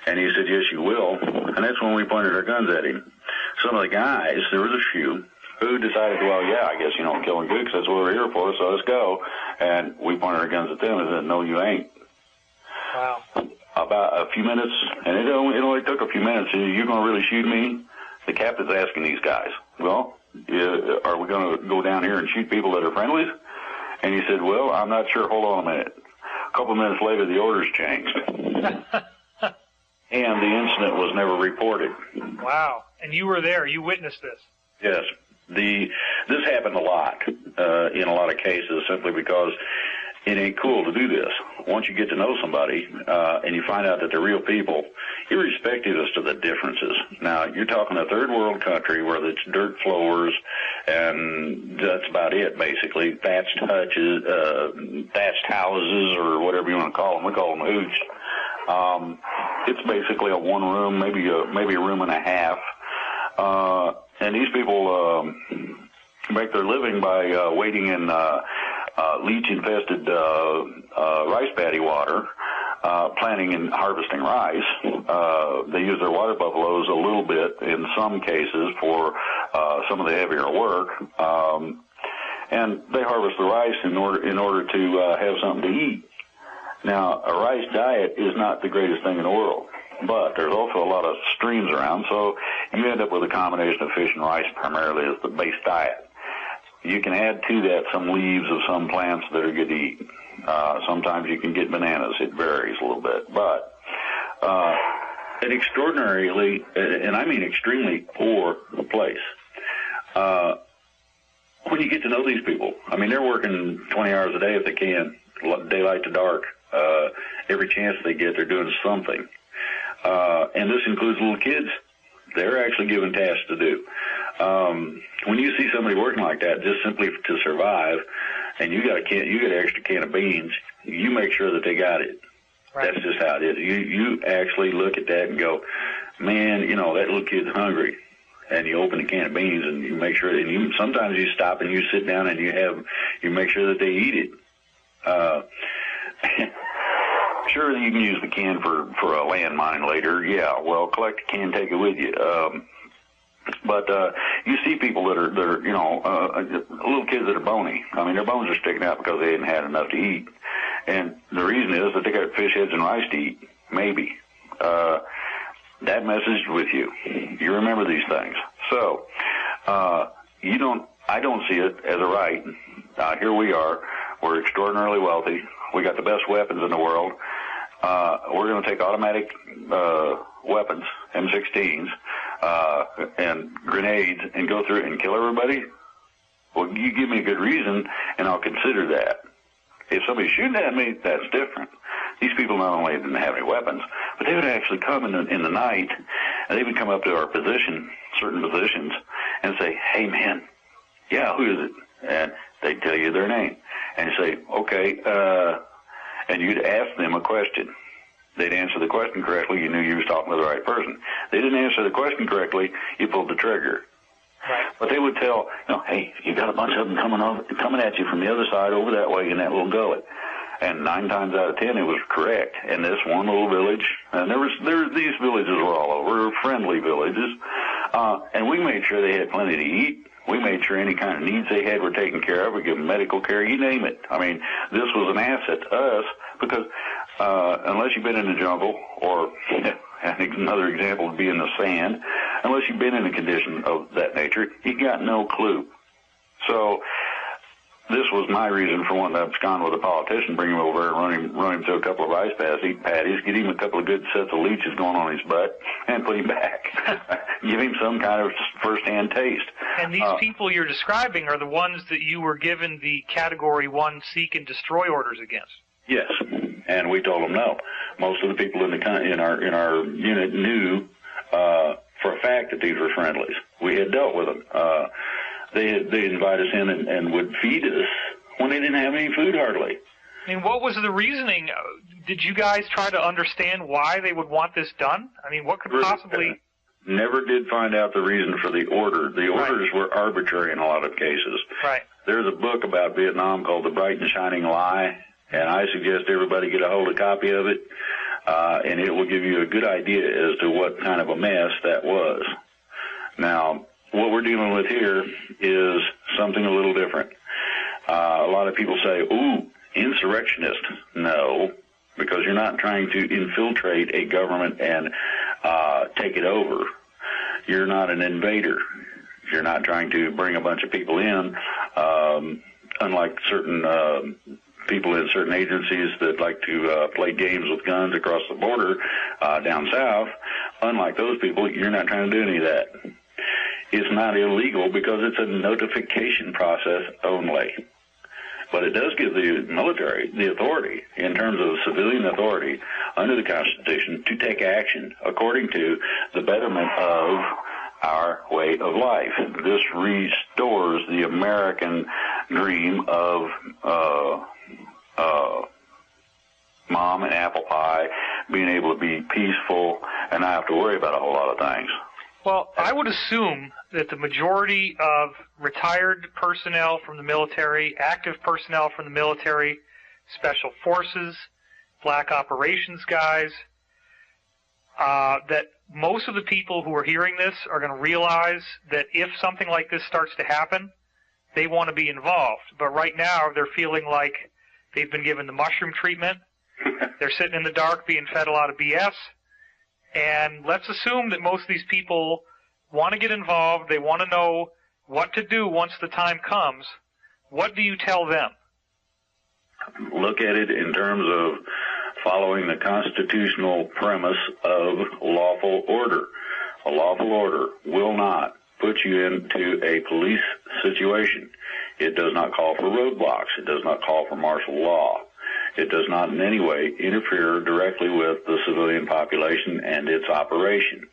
And he said, yes, you will. And that's when we pointed our guns at him. Some of the guys, there was a few, who decided, well, yeah, I guess, killing good, because that's what we're here for, so let's go. And we pointed our guns at them and said, no, you ain't. Wow. About a few minutes, and it only took a few minutes. You're going to really shoot me? The captain's asking these guys, well, are we going to go down here and shoot people that are friendlies? And he said, well, I'm not sure. Hold on a minute. A couple of minutes later, the orders changed. And the incident was never reported. Wow. And you were there. You witnessed this. Yes. This happened a lot in a lot of cases, simply because it ain't cool to do this. Once you get to know somebody and you find out that they're real people, irrespective as to the differences. Now, you're talking a third world country where it's dirt floors, and that's about it, basically. Thatched houses, or whatever you want to call them. We call them hooch. It's basically a one room, maybe a room and a half. And these people make their living by wading in leech-infested rice paddy water, planting and harvesting rice. They use their water buffaloes a little bit in some cases for some of the heavier work, and they harvest the rice in order to have something to eat. Now, a rice diet is not the greatest thing in the world, but there's also a lot of streams around, so you end up with a combination of fish and rice primarily as the base diet. You can add to that some leaves of some plants that are good to eat. Sometimes you can get bananas. It varies a little bit. But an extraordinarily, and I mean extremely poor place. When you get to know these people, I mean, they're working 20 hours a day if they can, daylight to dark. Every chance they get, they're doing something. And this includes little kids. They're actually given tasks to do. When you see somebody working like that, just simply to survive, and you got an extra can of beans, you make sure that they got it. Right. That's just how it is. You actually look at that and go, man, you know, that little kid's hungry. And you open a can of beans and you make sure that sometimes you stop and you sit down and you make sure that they eat it. Sure, you can use the can for a landmine later. Yeah, well, collect the can, take it with you. But you see people that are you know, little kids that are bony. I mean, their bones are sticking out because they hadn't had enough to eat. And the reason is that they got fish heads and rice to eat, maybe. That message with you. You remember these things. So, I don't see it as a right. Here we are. We're extraordinarily wealthy. We got the best weapons in the world. We're going to take automatic weapons, M16s, and grenades, and go through it and kill everybody? Well, you give me a good reason, and I'll consider that. If somebody's shooting at me, that's different. These people not only didn't have any weapons, but they would actually come in the night, and they would come up to our position, certain positions, and say, hey, man, yeah, who is it? And they'd tell you their name. And you say, okay, and you'd ask them a question. They'd answer the question correctly. You knew you was talking to the right person. They didn't answer the question correctly. You pulled the trigger. Right. But they would tell, you know, hey, you got a bunch of them coming at you from the other side over that way in that little gullet. And 9 times out of 10, it was correct. And this one little village, and these villages were all over, friendly villages, and we made sure they had plenty to eat. We made sure any kind of needs they had were taken care of. We gave them medical care, you name it. I mean, this was an asset to us because unless you've been in the jungle, or another example would be in the sand, unless you've been in a condition of that nature, you got no clue. So this was my reason for wanting to abscond with a politician, bring him over and run him to a couple of rice paddies, get him a couple of good sets of leeches going on his butt, and put him back. Give him some kind of first-hand taste. And these people you're describing are the ones that you were given the Category 1 seek and destroy orders against. Yes, and we told them no. Most of the people in our unit knew for a fact that these were friendlies. We had dealt with them. They invite us in and would feed us when they didn't have any food hardly. I mean, what was the reasoning? Did you guys try to understand why they would want this done? I mean, what could possibly... Never did find out the reason for the order. The orders were arbitrary in a lot of cases. Right. There's a book about Vietnam called The Bright and Shining Lie, and I suggest everybody get a hold of a copy of it, and it will give you a good idea as to what kind of a mess that was. Now, what we're dealing with here is something a little different. A lot of people say, ooh, insurrectionist. No, because you're not trying to infiltrate a government and take it over. You're not an invader. You're not trying to bring a bunch of people in, unlike certain people in certain agencies that like to play games with guns across the border down south. Unlike those people, you're not trying to do any of that. It's not illegal because it's a notification process only. But it does give the military the authority, in terms of civilian authority, under the Constitution, to take action according to the betterment of our way of life. This restores the American dream of mom and apple pie, being able to be peaceful and not have to worry about a whole lot of things. Well, I would assume that the majority of retired personnel from the military, active personnel from the military, special forces, black operations guys, that most of the people who are hearing this are going to realize that if something like this starts to happen, they want to be involved. But right now, they're feeling like they've been given the mushroom treatment. They're sitting in the dark being fed a lot of BS. And let's assume that most of these people want to get involved. They want to know what to do once the time comes. What do you tell them? Look at it in terms of following the constitutional premise of lawful order. A lawful order will not put you into a police situation. It does not call for roadblocks. It does not call for martial law. It does not in any way interfere directly with the civilian population and its operation.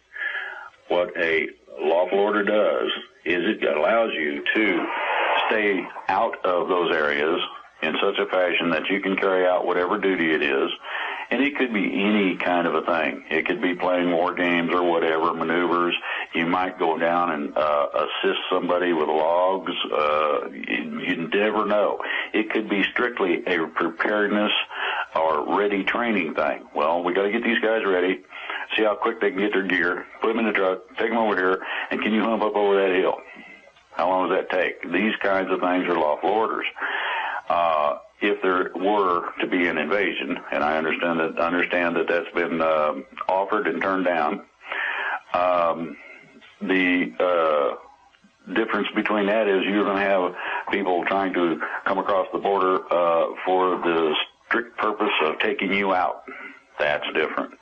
What a lawful order does is it allows you to stay out of those areas in such a fashion that you can carry out whatever duty it is And it could be any kind of a thing. It could be playing war games or whatever, maneuvers. You might go down and assist somebody with logs. You never know. It could be strictly a preparedness or ready training thing. Well, we got to get these guys ready, see how quick they can get their gear, put them in the truck, take them over here, and can you hump up over that hill? How long does that take? These kinds of things are lawful orders. If there were to be an invasion, and I understand that that's been offered and turned down, the difference between that is you're going to have people trying to come across the border for the strict purpose of taking you out. That's different.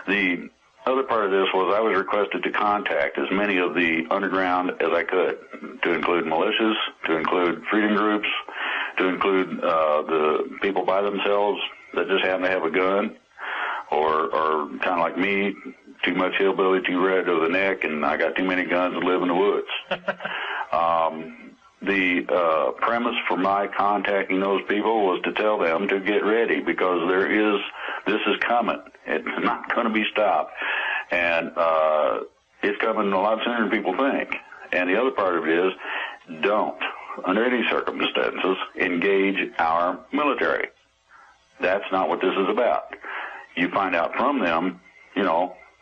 The other part of this was I was requested to contact as many of the underground as I could, to include militias, to include freedom groups, to include the people by themselves that just happen to have a gun, or kind of like me, too much hillbilly, too red to the neck, and I got too many guns and live in the woods. The premise for my contacting those people was to tell them to get ready, because this is coming. It's not going to be stopped. And it's coming a lot sooner than people think. And the other part of it is, don't, under any circumstances, engage our military. That's not what this is about. You find out from them,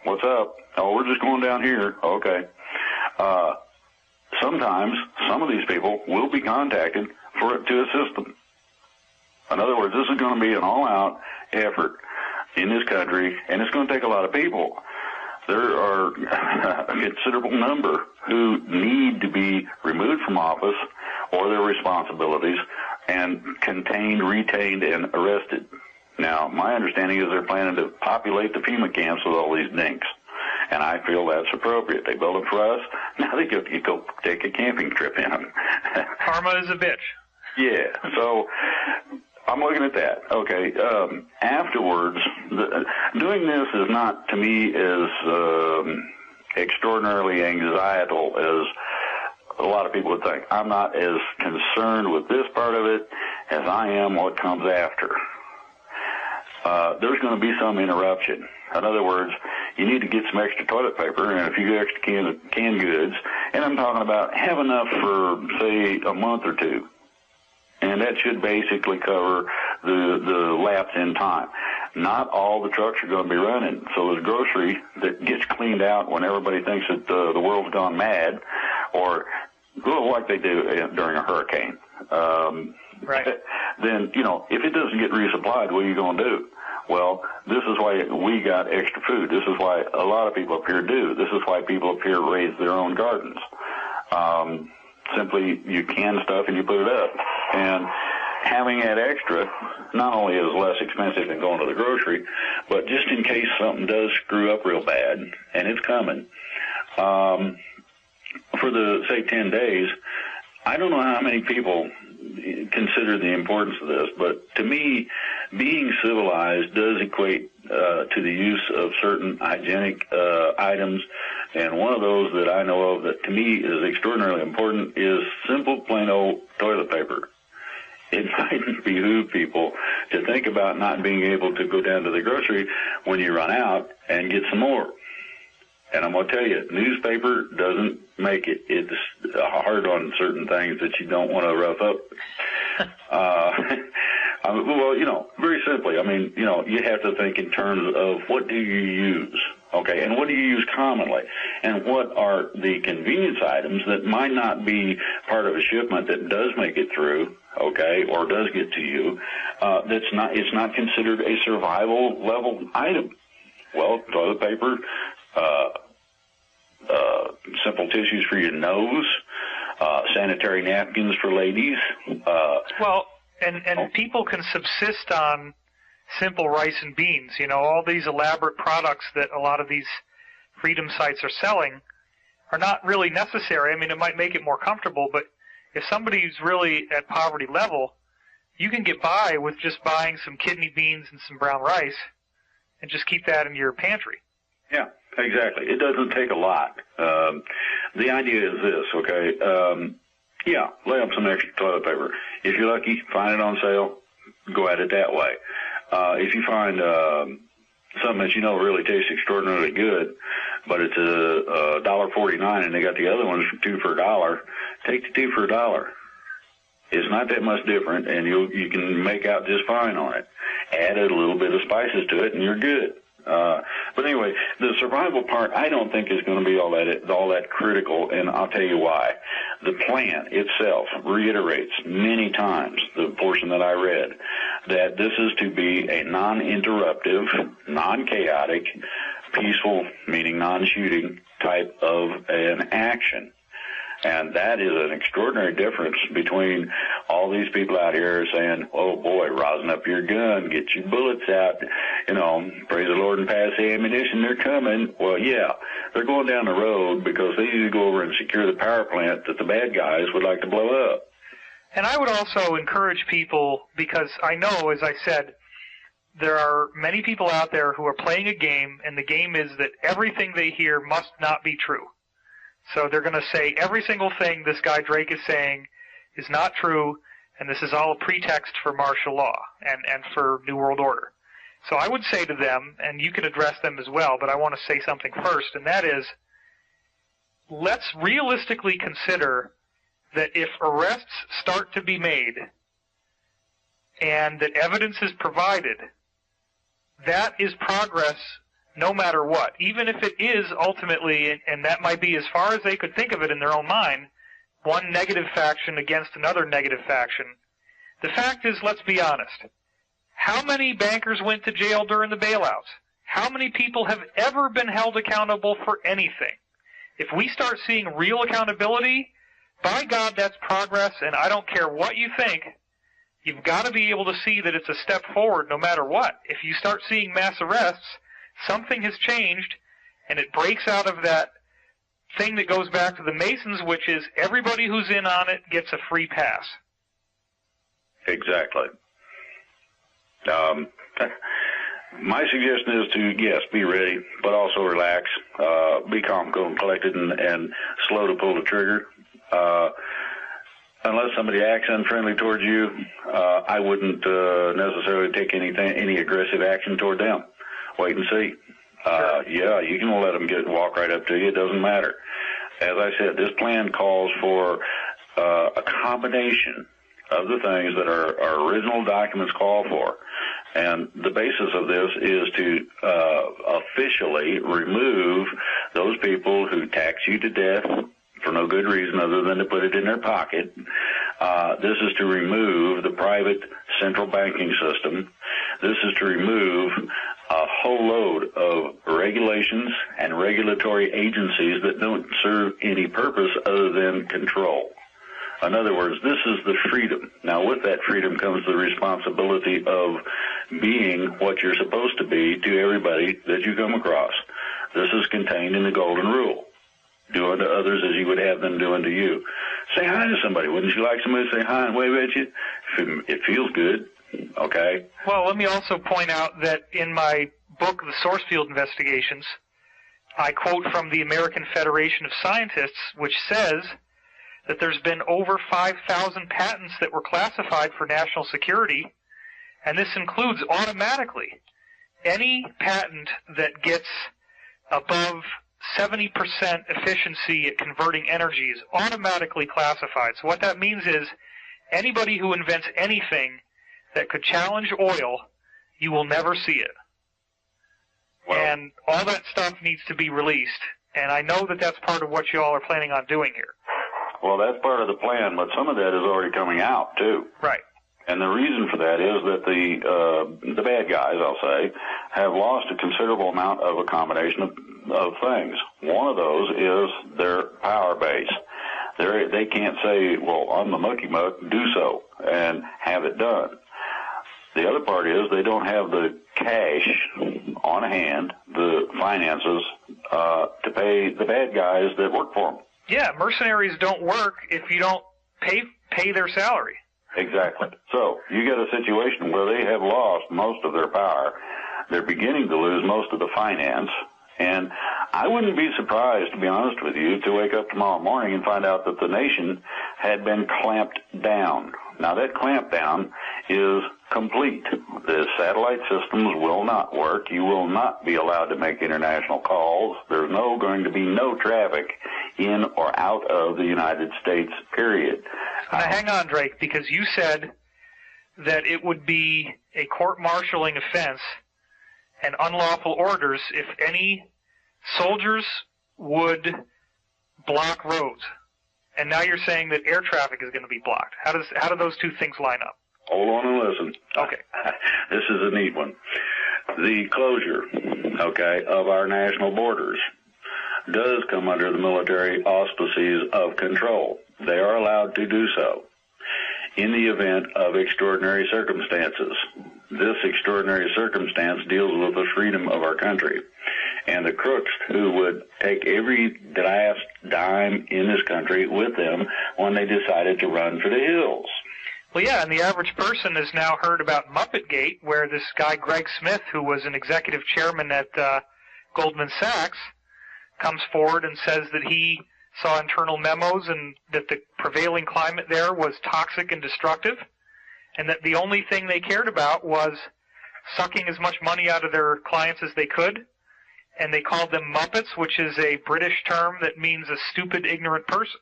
what's up? Oh, we're just going down here. Okay. Sometimes some of these people will be contacted to assist them. In other words, this is going to be an all-out effort in this country, and it's going to take a lot of people. There are a considerable number who need to be removed from office or their responsibilities and contained, retained, and arrested. Now, my understanding is they're planning to populate the FEMA camps with all these dinks, and I feel that's appropriate. They built them for us. Now they go take a camping trip in them. Karma is a bitch. Yeah, so I'm looking at that. Okay, afterwards, doing this is not, to me, as extraordinarily anxietal as a lot of people would think. I'm not as concerned with this part of it as I am what comes after. There's going to be some interruption. In other words, you need to get some extra toilet paper and a few extra canned goods, and I'm talking about have enough for, say, a month or two. And that should basically cover the lapse in time. Not all the trucks are going to be running, so there's grocery that gets cleaned out when everybody thinks that the world's gone mad, or like they do during a hurricane. Right. Then, if it doesn't get resupplied, what are you going to do? Well, this is why we got extra food. This is why a lot of people up here do. This is why people up here raise their own gardens. Simply, you can stuff and you put it up. And having that extra not only is less expensive than going to the grocery, but just in case something does screw up real bad, and it's coming, for the, say, 10 days, I don't know how many people consider the importance of this, but to me, being civilized does equate to the use of certain hygienic items, and one of those that I know of that to me is extraordinarily important is simple, plain old toilet paper. It might behoove people to think about not being able to go down to the grocery when you run out and get some more. And I'm going to tell you, newspaper doesn't make it. It's hard on certain things that you don't want to rough up. Well, very simply, you have to think in terms of what do you use, okay, and what do you use commonly, and what are the convenience items that might not be part of a shipment that does make it through, okay, or does get to you, it's not considered a survival level item. Well, toilet paper, simple tissues for your nose, sanitary napkins for ladies. And people can subsist on simple rice and beans. All these elaborate products that a lot of these freedom sites are selling are not really necessary. It might make it more comfortable, but if somebody's really at poverty level, you can get by with just buying some kidney beans and some brown rice and just keep that in your pantry. Yeah, exactly. It doesn't take a lot. The idea is this, okay? Lay up some extra toilet paper. If you're lucky, find it on sale, go at it that way. if you find something that you know really tastes extraordinarily good, but it's a $1.49 and they got the other ones for 2 for $1, take the 2 for $1. It's not that much different, and you can make out just fine on it. Add a little bit of spices to it, and you're good. But anyway, the survival part I don't think is going to be all that critical, and I'll tell you why. The plan itself reiterates many times, the portion that I read, that this is to be a non-interruptive, non-chaotic, peaceful, meaning non-shooting type of an action. And that is an extraordinary difference between all these people out here saying, oh boy, rosin up your gun, get your bullets out, praise the Lord and pass the ammunition, they're coming. Well, yeah, they're going down the road because they need to go over and secure the power plant that the bad guys would like to blow up. And I would also encourage people, because I know, as I said, there are many people out there who are playing a game, and the game is that everything they hear must not be true. So they're going to say every single thing this guy Drake is saying is not true, and this is all a pretext for martial law and for New World Order. So I would say to them, and you can address them as well, but I want to say something first, and that is, let's realistically consider that if arrests start to be made and that evidence is provided, that is progress no matter what. Even if it is ultimately, and that might be as far as they could think of it in their own mind, one negative faction against another negative faction. The fact is, let's be honest, how many bankers went to jail during the bailouts? How many people have ever been held accountable for anything? If we start seeing real accountability, by God, that's progress, and I don't care what you think. You've got to be able to see that it's a step forward no matter what. If you start seeing mass arrests, something has changed, and it breaks out of that thing that goes back to the Masons, which is everybody who's in on it gets a free pass. Exactly. My suggestion is to, yes, be ready, but also relax, be calm, cool, and collected, and slow to pull the trigger. Unless somebody acts unfriendly towards you, I wouldn't necessarily take any aggressive action toward them. Wait and see. Yeah, you can let them walk right up to you. It doesn't matter. As I said, this plan calls for a combination of the things that our original documents call for. And the basis of this is to officially remove those people who tax you to death for no good reason other than to put it in their pocket. This is to remove the private central banking system. This is to remove a whole load of regulations and regulatory agencies that don't serve any purpose other than control. In other words, this is the freedom. Now, with that freedom comes the responsibility of being what you're supposed to be to everybody that you come across. This is contained in the Golden Rule. Do unto others as you would have them do unto you. Say hi to somebody. Wouldn't you like somebody to say hi and wave at you? It feels good. Okay? Well, let me also point out that in my book, The Source Field Investigations, I quote from the American Federation of Scientists, which says that there's been over 5,000 patents that were classified for national security, and this includes automatically any patent that gets above 70% efficiency at converting energy is automatically classified. So what that means is anybody who invents anything that could challenge oil, you will never see it. Well, and all that stuff needs to be released. And I know that that's part of what you all are planning on doing here. Well, that's part of the plan, but some of that is already coming out, too. Right. And the reason for that is that the bad guys, I'll say, have lost a considerable amount of a combination of things. One of those is their power base. They can't say, well, I'm the mucky muck, do so, and have it done. The other part is they don't have the cash on hand, the finances, to pay the bad guys that work for them. Yeah, mercenaries don't work if you don't pay their salary. Exactly. So you get a situation where they have lost most of their power. They're beginning to lose most of the finance. And I wouldn't be surprised, to be honest with you, to wake up tomorrow morning and find out that the nation had been clamped down. Now, that clamp down is complete. The satellite systems will not work. You will not be allowed to make international calls. There's going to be no traffic in or out of the United States, period. Now, hang on, Drake, because you said that it would be a court-martialing offense and unlawful orders if any soldiers would block roads. And now you're saying that air traffic is going to be blocked. How do those two things line up? Hold on and listen. Okay. This is a neat one. The closure, of our national borders does come under the military auspices of control. They are allowed to do so in the event of extraordinary circumstances. This extraordinary circumstance deals with the freedom of our country. And the crooks who would take every last dime in this country with them when they decided to run for the hills. Well, yeah, and the average person has now heard about Muppetgate, where this guy Greg Smith, who was an executive chairman at Goldman Sachs, comes forward and says that he saw internal memos and that the prevailing climate there was toxic and destructive, and that the only thing they cared about was sucking as much money out of their clients as they could, and they called them Muppets, which is a British term that means a stupid, ignorant person.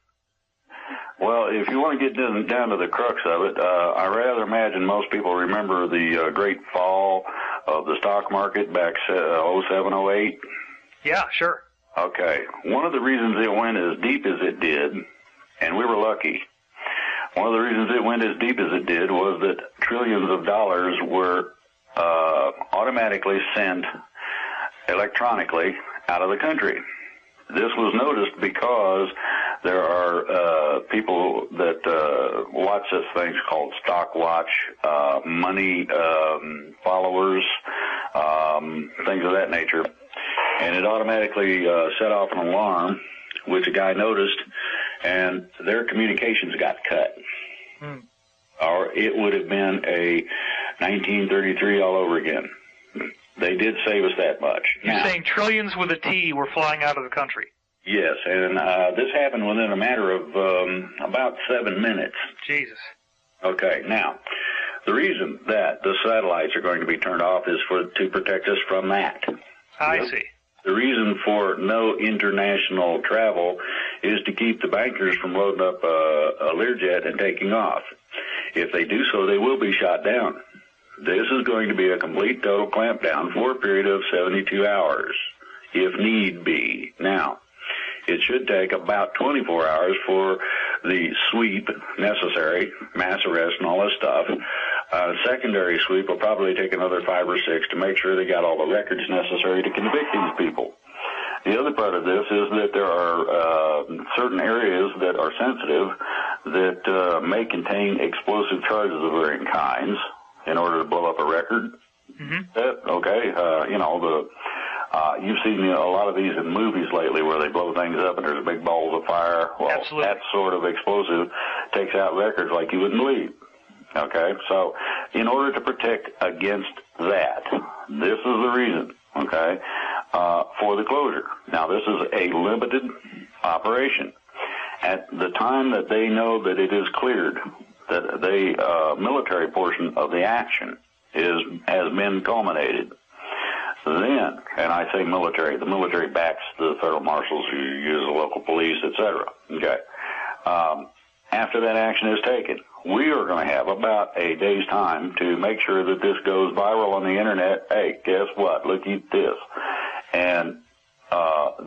Well, if you want to get down to the crux of it, I rather imagine most people remember the great fall of the stock market back 07, 08. Yeah, sure. Okay. One of the reasons it went as deep as it did, and we were lucky, one of the reasons it went as deep as it did was that trillions of dollars were automatically sent electronically out of the country. This was noticed because there are people that watch this thing called stock watch, money followers, things of that nature. And it automatically set off an alarm, which a guy noticed, and their communications got cut. Or it would have been a 1933 all over again. They did save us that much. You're saying trillions with a T were flying out of the country? Yes, and this happened within a matter of about 7 minutes. Jesus. Okay, now, the reason that the satellites are going to be turned off is to protect us from that. I see. The reason for no international travel is to keep the bankers from loading up a Learjet and taking off. If they do so, they will be shot down. This is going to be a complete total clampdown for a period of 72 hours, if need be. Now, it should take about 24 hours for the sweep necessary, mass arrest and all this stuff. Secondary sweep will probably take another 5 or 6 to make sure they got all the records necessary to convict these people. The other part of this is that there are certain areas that are sensitive that may contain explosive charges of varying kinds in order to blow up a record. You've seen a lot of these in movies lately where they blow things up and there's big balls of fire. Well, absolutely. That sort of explosive takes out records like you wouldn't believe. Okay, so in order to protect against that, this is the reason, for the closure. Now, this is a limited operation. At the time that they know that it is cleared, that the military portion of the action has been culminated, then, and I say military, the military backs the federal marshals who use the local police, etc. Okay. After that action is taken, we are going to have about a day's time to make sure that this goes viral on the internet. Hey, guess what? Look at this. And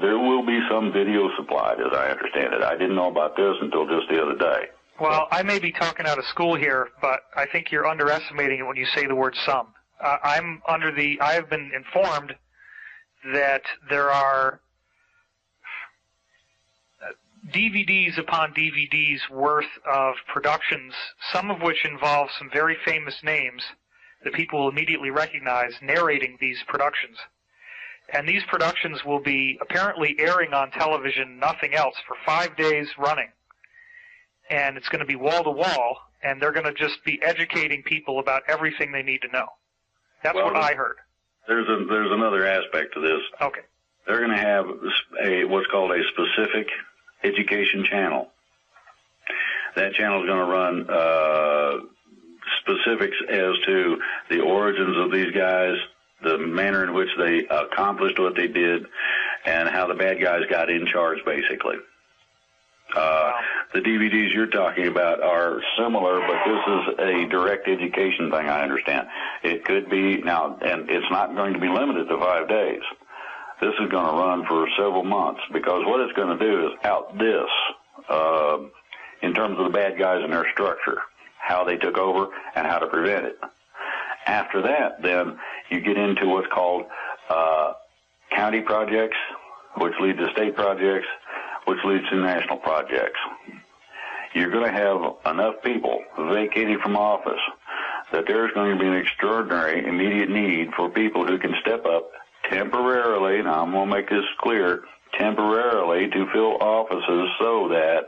there will be some video supplied, as I understand it. I didn't know about this until just the other day. Well, I may be talking out of school here, but I think you're underestimating it when you say the word some. I have been informed that there are DVDs upon DVDs worth of productions, some of which involve some very famous names that people will immediately recognize narrating these productions. And these productions will be apparently airing on television, nothing else, for 5 days running. And it's going to be wall-to-wall, and they're going to just be educating people about everything they need to know. That's what I heard. There's another aspect to this. Okay. They're going to have what's called a specific education channel. That channel is going to run specifics as to the origins of these guys, the manner in which they accomplished what they did, and how the bad guys got in charge, basically. The DVDs you're talking about are similar, but this is a direct education thing, I understand. It could be, now, and it's not going to be limited to 5 days. This is going to run for several months, because what it's going to do is out this, in terms of the bad guys and their structure, how they took over and how to prevent it. After that, then, you get into what's called county projects, which lead to state projects, which leads to national projects. You're going to have enough people vacating from office that there's going to be an extraordinary immediate need for people who can step up temporarily, now I'm going to make this clear, temporarily to fill offices so that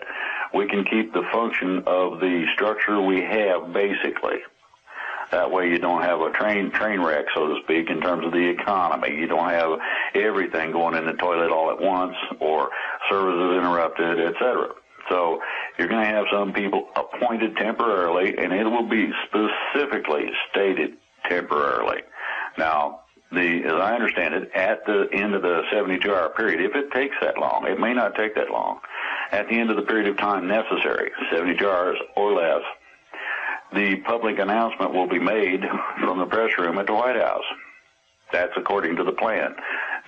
we can keep the function of the structure we have, basically. That way you don't have a train wreck, so to speak, in terms of the economy. You don't have everything going in the toilet all at once, or services interrupted, etc. So you're going to have some people appointed temporarily, and it will be specifically stated temporarily. Now, as I understand it, at the end of the 72-hour period, if it takes that long, it may not take that long, at the end of the period of time necessary, 72 hours or less, the public announcement will be made from the press room at the White House. That's according to the plan.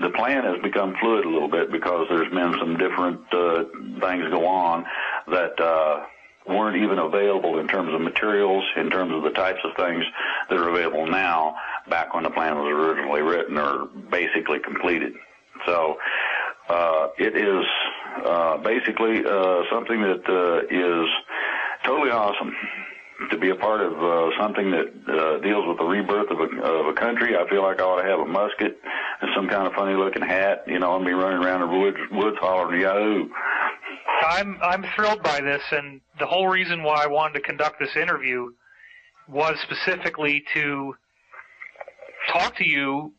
The plan has become fluid a little bit because there's been some different things go on that weren't even available in terms of materials, in terms of the types of things that are available now, back when the plan was originally written or basically completed. So it is basically something that is totally awesome. To be a part of something that deals with the rebirth of a country. I feel like I ought to have a musket and some kind of funny-looking hat, you know, and be running around the woods hollering, Yahoo! I'm thrilled by this, and the whole reason why I wanted to conduct this interview was specifically to talk to you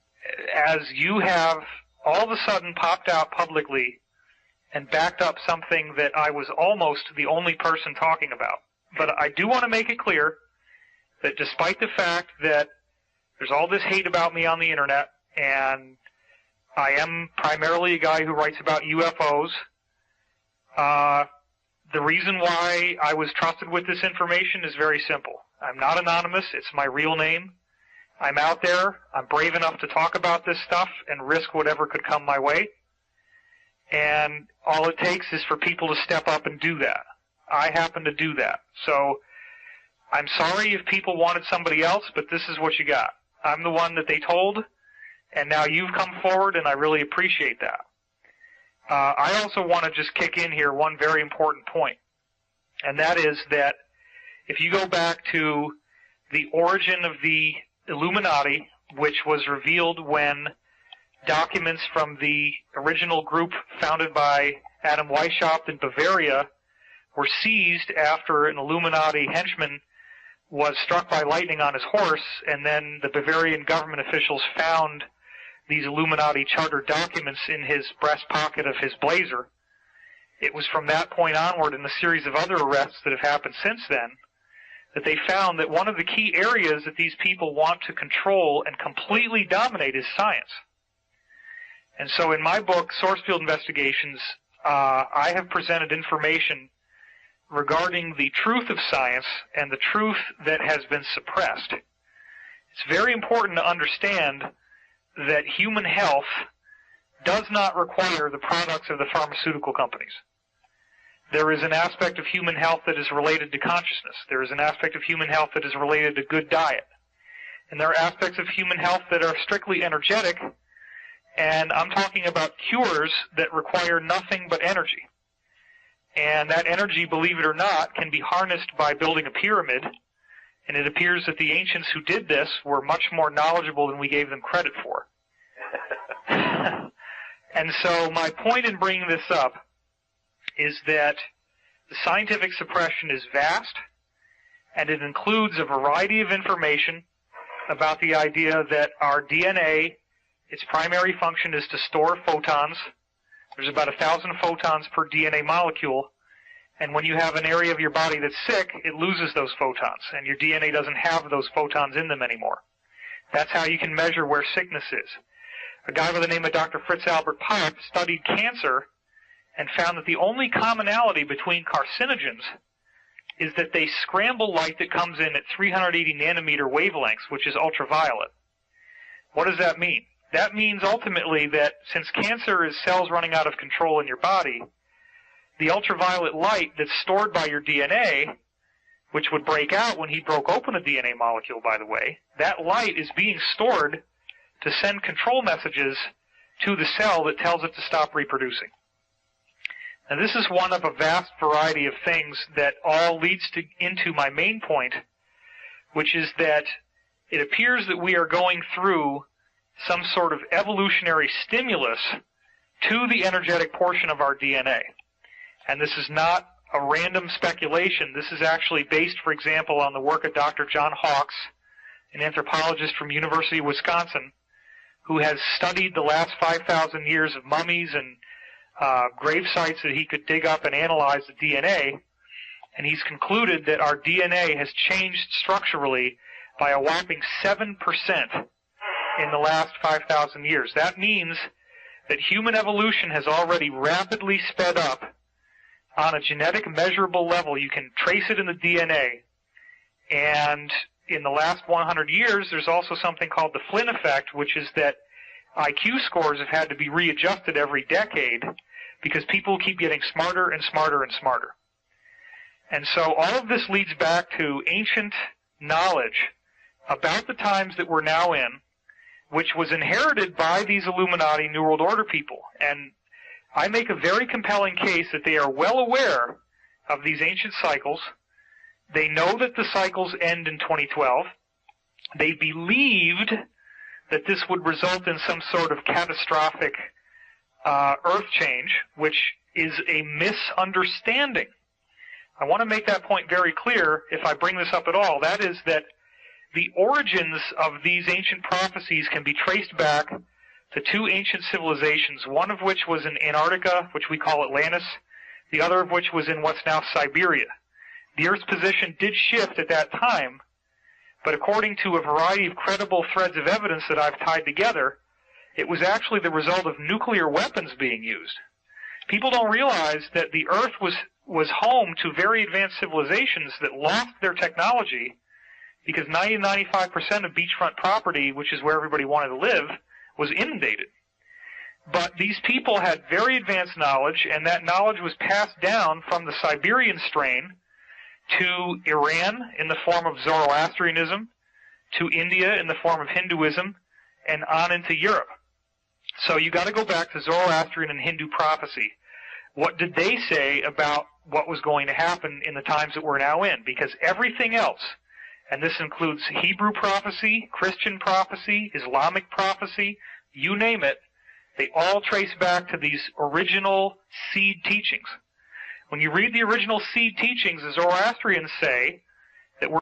as you have all of a sudden popped out publicly and backed up something that I was almost the only person talking about. But I do want to make it clear that despite the fact that there's all this hate about me on the internet, and I am primarily a guy who writes about UFOs, the reason why I was trusted with this information is very simple. I'm not anonymous. It's my real name. I'm out there. I'm brave enough to talk about this stuff and risk whatever could come my way. And all it takes is for people to step up and do that. I happen to do that. So I'm sorry if people wanted somebody else, but this is what you got. I'm the one that they told, and now you've come forward, and I really appreciate that. I also want to just kick in here one very important point, and that is that if you go back to the origin of the Illuminati, which was revealed when documents from the original group founded by Adam Weishaupt in Bavaria were seized after an Illuminati henchman was struck by lightning on his horse, and then the Bavarian government officials found these Illuminati charter documents in his breast pocket of his blazer. It was from that point onward, in a series of other arrests that have happened since then, that they found that one of the key areas that these people want to control and completely dominate is science. And so in my book, Source Field Investigations, I have presented information regarding the truth of science and the truth that has been suppressed. It's very important to understand that human health does not require the products of the pharmaceutical companies. There is an aspect of human health that is related to consciousness. There is an aspect of human health that is related to good diet. And there are aspects of human health that are strictly energetic, and I'm talking about cures that require nothing but energy. And that energy, believe it or not, can be harnessed by building a pyramid, and it appears that the ancients who did this were much more knowledgeable than we gave them credit for. And so my point in bringing this up is that the scientific suppression is vast, and it includes a variety of information about the idea that our DNA, its primary function is to store photons. There's about 1,000 photons per DNA molecule, And when you have an area of your body that's sick, it loses those photons, and your DNA doesn't have those photons in them anymore. That's how you can measure where sickness is. A guy by the name of Dr. Fritz Albert Popp studied cancer and found that the only commonality between carcinogens is that they scramble light that comes in at 380 nanometer wavelengths, which is ultraviolet. What does that mean? That means ultimately that since cancer is cells running out of control in your body, the ultraviolet light that's stored by your DNA, which would break out when he broke open a DNA molecule, by the way, that light is being stored to send control messages to the cell that tells it to stop reproducing. Now, this is one of a vast variety of things that all leads into my main point, which is that it appears that we are going through some sort of evolutionary stimulus to the energetic portion of our DNA. And this is not a random speculation. This is actually based, for example, on the work of Dr. John Hawkes, an anthropologist from University of Wisconsin, who has studied the last 5,000 years of mummies and grave sites that he could dig up and analyze the DNA, and he's concluded that our DNA has changed structurally by a whopping 7% in the last 5,000 years. That means that human evolution has already rapidly sped up on a genetic measurable level. You can trace it in the DNA. And in the last 100 years, there's also something called the Flynn effect, which is that IQ scores have had to be readjusted every decade because people keep getting smarter and smarter and smarter. And so all of this leads back to ancient knowledge about the times that we're now in, which was inherited by these Illuminati New World Order people. And I make a very compelling case that they are well aware of these ancient cycles. They know that the cycles end in 2012. They believed that this would result in some sort of catastrophic earth change, which is a misunderstanding. I want to make that point very clear if I bring this up at all. That is that the origins of these ancient prophecies can be traced back to two ancient civilizations, one of which was in Antarctica, which we call Atlantis, the other of which was in what's now Siberia. The Earth's position did shift at that time, but according to a variety of credible threads of evidence that I've tied together, it was actually the result of nuclear weapons being used. People don't realize that the Earth was home to very advanced civilizations that lost their technology because 90-95% of beachfront property, which is where everybody wanted to live, was inundated. But these people had very advanced knowledge, and that knowledge was passed down from the Siberian strain to Iran in the form of Zoroastrianism, to India in the form of Hinduism, and on into Europe. So you got to go back to Zoroastrian and Hindu prophecy. What did they say about what was going to happen in the times that we're now in? Because everything else, and this includes Hebrew prophecy, Christian prophecy, Islamic prophecy, you name it, they all trace back to these original seed teachings. When you read the original seed teachings, the Zoroastrians say that we're